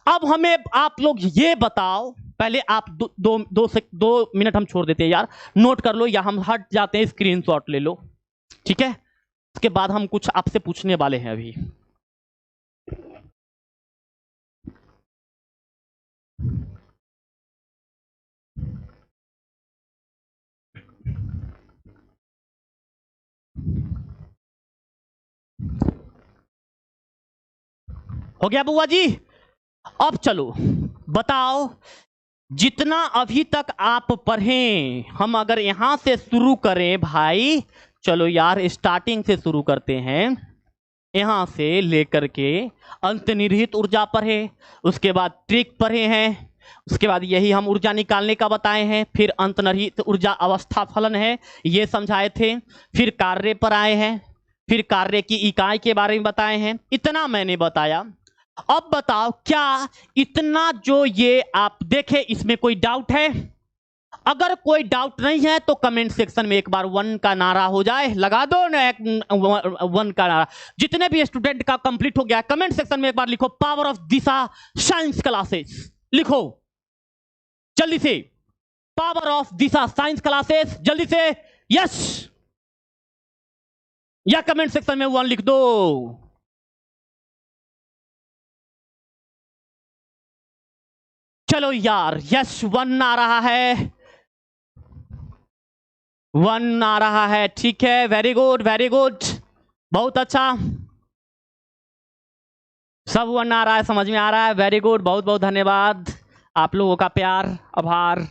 अब हमें आप लोग ये बताओ, पहले आप दो मिनट हम छोड़ देते हैं यार, नोट कर लो या हम हट जाते हैं, स्क्रीनशॉट ले लो, ठीक है। उसके बाद हम कुछ आपसे पूछने वाले हैं अभी। हो गया बुआ जी? अब चलो बताओ, जितना अभी तक आप पढ़े, हम अगर यहां से शुरू करें भाई, चलो यार स्टार्टिंग से शुरू करते हैं, यहां से लेकर के अंतर्निहित ऊर्जा पढ़े, उसके बाद ट्रिक पढ़े हैं, उसके बाद यही हम ऊर्जा निकालने का बताए हैं, फिर अंतर्निहित ऊर्जा अवस्था फलन है ये समझाए थे, फिर कार्य पर आए हैं, फिर कार्य की इकाई के बारे में बताए हैं। इतना मैंने बताया। अब बताओ क्या इतना जो ये आप देखे इसमें कोई डाउट है? अगर कोई डाउट नहीं है तो कमेंट सेक्शन में एक बार 1 का नारा हो जाए, लगा दो ना 1 का नारा। जितने भी स्टूडेंट का कंप्लीट हो गया कमेंट सेक्शन में एक बार लिखो power of Disha science classes, लिखो जल्दी से, power of Disha science classes, जल्दी से। यस, या कमेंट सेक्शन में 1 लिख दो। चलो यार, यस 1 आ रहा है, 1 आ रहा है, ठीक है, वेरी गुड वेरी गुड, बहुत अच्छा, सब 1 आ रहा है, समझ में आ रहा है, वेरी गुड, बहुत बहुत धन्यवाद आप लोगों का प्यार, आभार।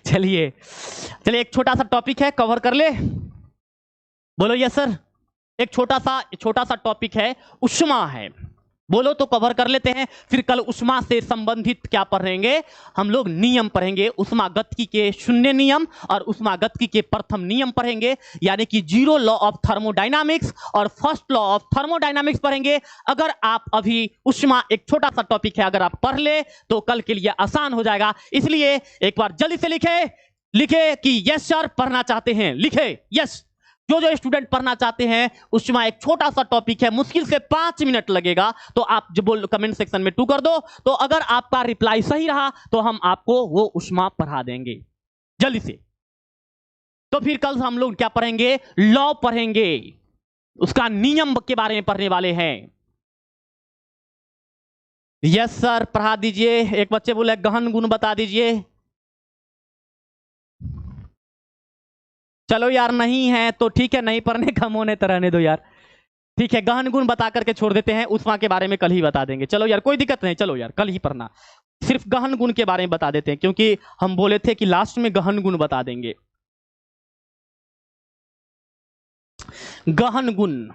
चलिए एक छोटा सा टॉपिक है, कवर कर ले, बोलो यस सर। एक छोटा सा टॉपिक है, ऊष्मा है, बोलो तो कवर कर लेते हैं। फिर कल ऊष्मा से संबंधित क्या पढ़ेंगे हम लोग? नियम पढ़ेंगे, ऊष्मागतिकी के 0 नियम और ऊष्मागतिकी के प्रथम नियम पढ़ेंगे, यानी कि 0 लॉ ऑफ थर्मोडायनामिक्स और फर्स्ट लॉ ऑफ थर्मोडायनामिक्स पढ़ेंगे। अगर आप अभी ऊष्मा एक छोटा सा टॉपिक है, अगर आप पढ़ ले तो कल के लिए आसान हो जाएगा। इसलिए एक बार जल्दी से लिखे कि यस सर पढ़ना चाहते हैं, लिखे यस। जो स्टूडेंट पढ़ना चाहते हैं, ऊष्मा एक छोटा सा टॉपिक है, मुश्किल से 5 मिनट लगेगा, तो आप जो बोल कमेंट सेक्शन में 2 कर दो। तो अगर आपका रिप्लाई सही रहा तो हम आपको वो ऊष्मा पढ़ा देंगे जल्दी से। तो फिर कल हम लोग क्या पढ़ेंगे? लॉ पढ़ेंगे, उसका नियम के बारे में पढ़ने वाले हैं। यस सर पढ़ा दीजिए। एक बच्चे बोले गहन गुण बता दीजिए। चलो यार नहीं है तो ठीक है, नहीं पढ़ने का मन है तो रहने दो यार, ठीक है, गहन गुण बता करके छोड़ देते हैं, ऊष्मा के बारे में कल ही बता देंगे। चलो यार कोई दिक्कत नहीं, चलो यार कल ही पढ़ना। सिर्फ गहन गुण के बारे में बता देते हैं, क्योंकि हम बोले थे कि लास्ट में गहन गुण बता देंगे। गहन गुण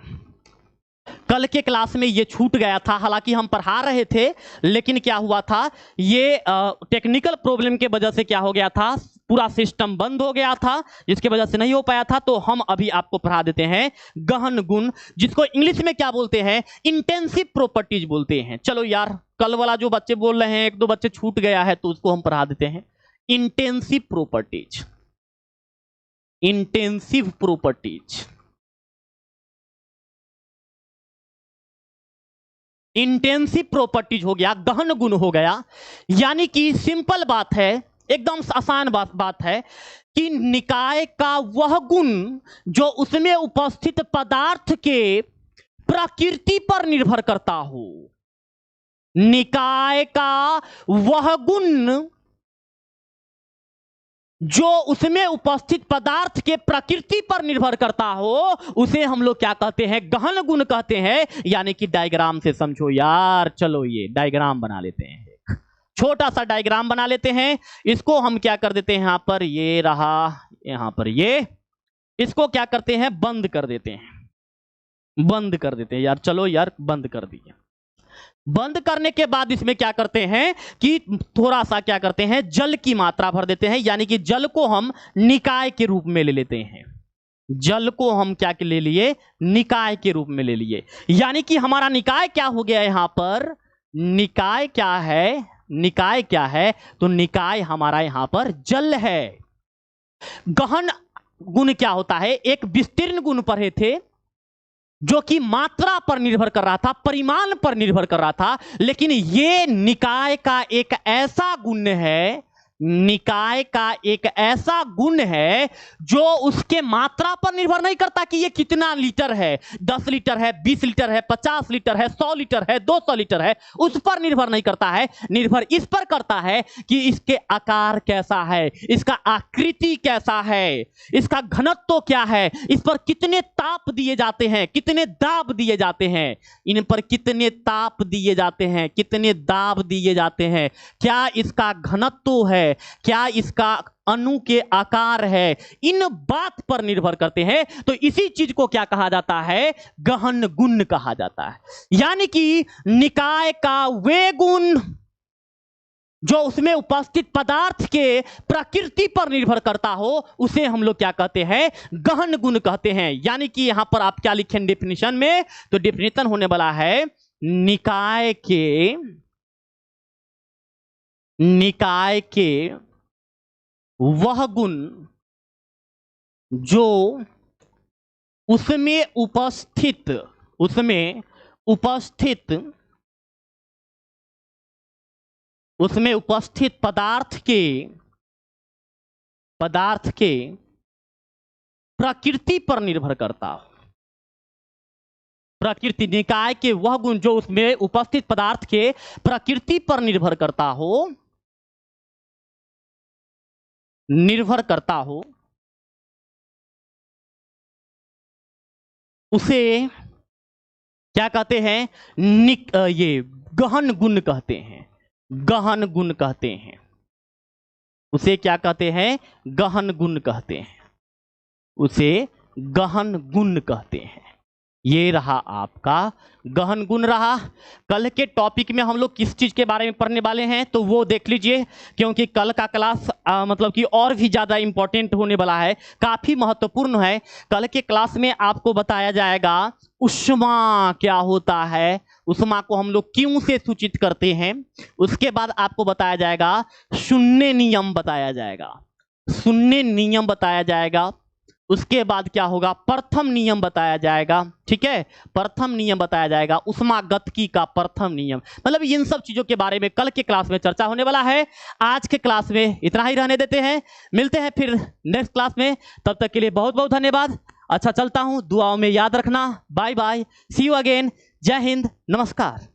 कल के क्लास में ये छूट गया था, हालांकि हम पढ़ा रहे थे, लेकिन क्या हुआ था, ये टेक्निकल प्रॉब्लम के वजह से क्या हो गया था, पूरा सिस्टम बंद हो गया था, जिसके वजह से नहीं हो पाया था। तो हम अभी आपको पढ़ा देते हैं गहन गुण, जिसको इंग्लिश में क्या बोलते हैं, इंटेंसिव प्रॉपर्टीज बोलते हैं। चलो यार, कल वाला जो बच्चे बोल रहे हैं, एक दो बच्चे छूट गया है, तो उसको हम पढ़ा देते हैं। Intensive properties, intensive properties, intensive properties हो गया, गहन गुण हो गया। यानी कि सिंपल बात है, एकदम आसान बात है कि निकाय का वह गुण जो उसमें उपस्थित पदार्थ के प्रकृति पर निर्भर करता हो। निकाय का वह गुण जो उसमें उपस्थित पदार्थ के प्रकृति पर निर्भर करता हो, उसे हम लोग क्या कहते हैं, गहन गुण कहते हैं। यानी कि डायग्राम से समझो यार। चलो ये डायग्राम बना लेते हैं, एक छोटा सा डायग्राम बना लेते हैं। इसको हम क्या कर देते हैं, यहां पर ये रहा, यहां पर ये, इसको क्या करते हैं, बंद कर देते हैं, बंद कर देते हैं यार। चलो यार, बंद कर दिए। बंद करने के बाद इसमें क्या करते हैं कि थोड़ा सा क्या करते हैं, जल की मात्रा भर देते हैं। यानी कि जल को हम निकाय के रूप में ले लेते हैं। जल को हम क्या के ले लिए, निकाय के रूप में ले लिए। यानी कि हमारा निकाय क्या हो गया, यहां पर निकाय क्या है, निकाय क्या है, तो निकाय हमारा यहां पर जल है। गहन गुण क्या होता है, एक विस्तीर्ण गुण पढ़े थे जो कि मात्रा पर निर्भर कर रहा था, परिमाण पर निर्भर कर रहा था। लेकिन ये निकाय का एक ऐसा गुण है, निकाय का एक ऐसा गुण है जो उसके मात्रा पर निर्भर नहीं करता कि ये कितना लीटर है, 10 लीटर है, 20 लीटर है, 50 लीटर है, 100 लीटर है, 200 लीटर है, उस पर निर्भर नहीं करता है। निर्भर इस पर करता है कि इसके आकार कैसा है, इसका आकृति कैसा है, इसका घनत्व क्या है, इस पर कितने ताप दिए जाते हैं, कितने दाब दिए जाते हैं, इन पर कितने ताप दिए जाते हैं, कितने दाब दिए जाते हैं, क्या इसका घनत्व है, क्या इसका अणु के आकार है, इन बात पर निर्भर करते हैं। तो इसी चीज को क्या कहा जाता है, गहन गुण कहा जाता है। यानी कि निकाय का वे गुण जो उसमें उपस्थित पदार्थ के प्रकृति पर निर्भर करता हो, उसे हम लोग क्या कहते हैं, गहन गुण कहते हैं। यानी कि यहां पर आप क्या लिखें डेफिनेशन में, तो डेफिनेशन होने वाला है निकाय के वह गुण जो उसमें उपस्थित पदार्थ के प्रकृति पर निर्भर करता हो। प्रकृति, निकाय के वह गुण जो उसमें उपस्थित पदार्थ के प्रकृति पर निर्भर करता हो, उसे क्या कहते हैं, ये गहन गुण कहते हैं। गहन गुण कहते हैं, उसे क्या कहते हैं, गहन गुण कहते हैं, उसे गहन गुण कहते हैं। ये रहा आपका गहन गुण रहा। कल के टॉपिक में हम लोग किस चीज के बारे में पढ़ने वाले हैं, तो वो देख लीजिए, क्योंकि कल का क्लास मतलब कि और भी ज्यादा इंपॉर्टेंट होने वाला है, काफी महत्वपूर्ण है। कल के क्लास में आपको बताया जाएगा ऊष्मा क्या होता है, ऊष्मा को हम लोग क्यों से सूचित करते हैं। उसके बाद आपको बताया जाएगा शून्य नियम बताया जाएगा, शून्य नियम बताया जाएगा। उसके बाद क्या होगा, प्रथम नियम बताया जाएगा। ठीक है, प्रथम नियम बताया जाएगा, ऊष्मागतिकी का प्रथम नियम। मतलब इन सब चीजों के बारे में कल के क्लास में चर्चा होने वाला है। आज के क्लास में इतना ही रहने देते हैं, मिलते हैं फिर नेक्स्ट क्लास में। तब तक के लिए बहुत बहुत धन्यवाद। अच्छा, चलता हूं, दुआओं में याद रखना। Bye bye, see you again. जय हिंद, नमस्कार।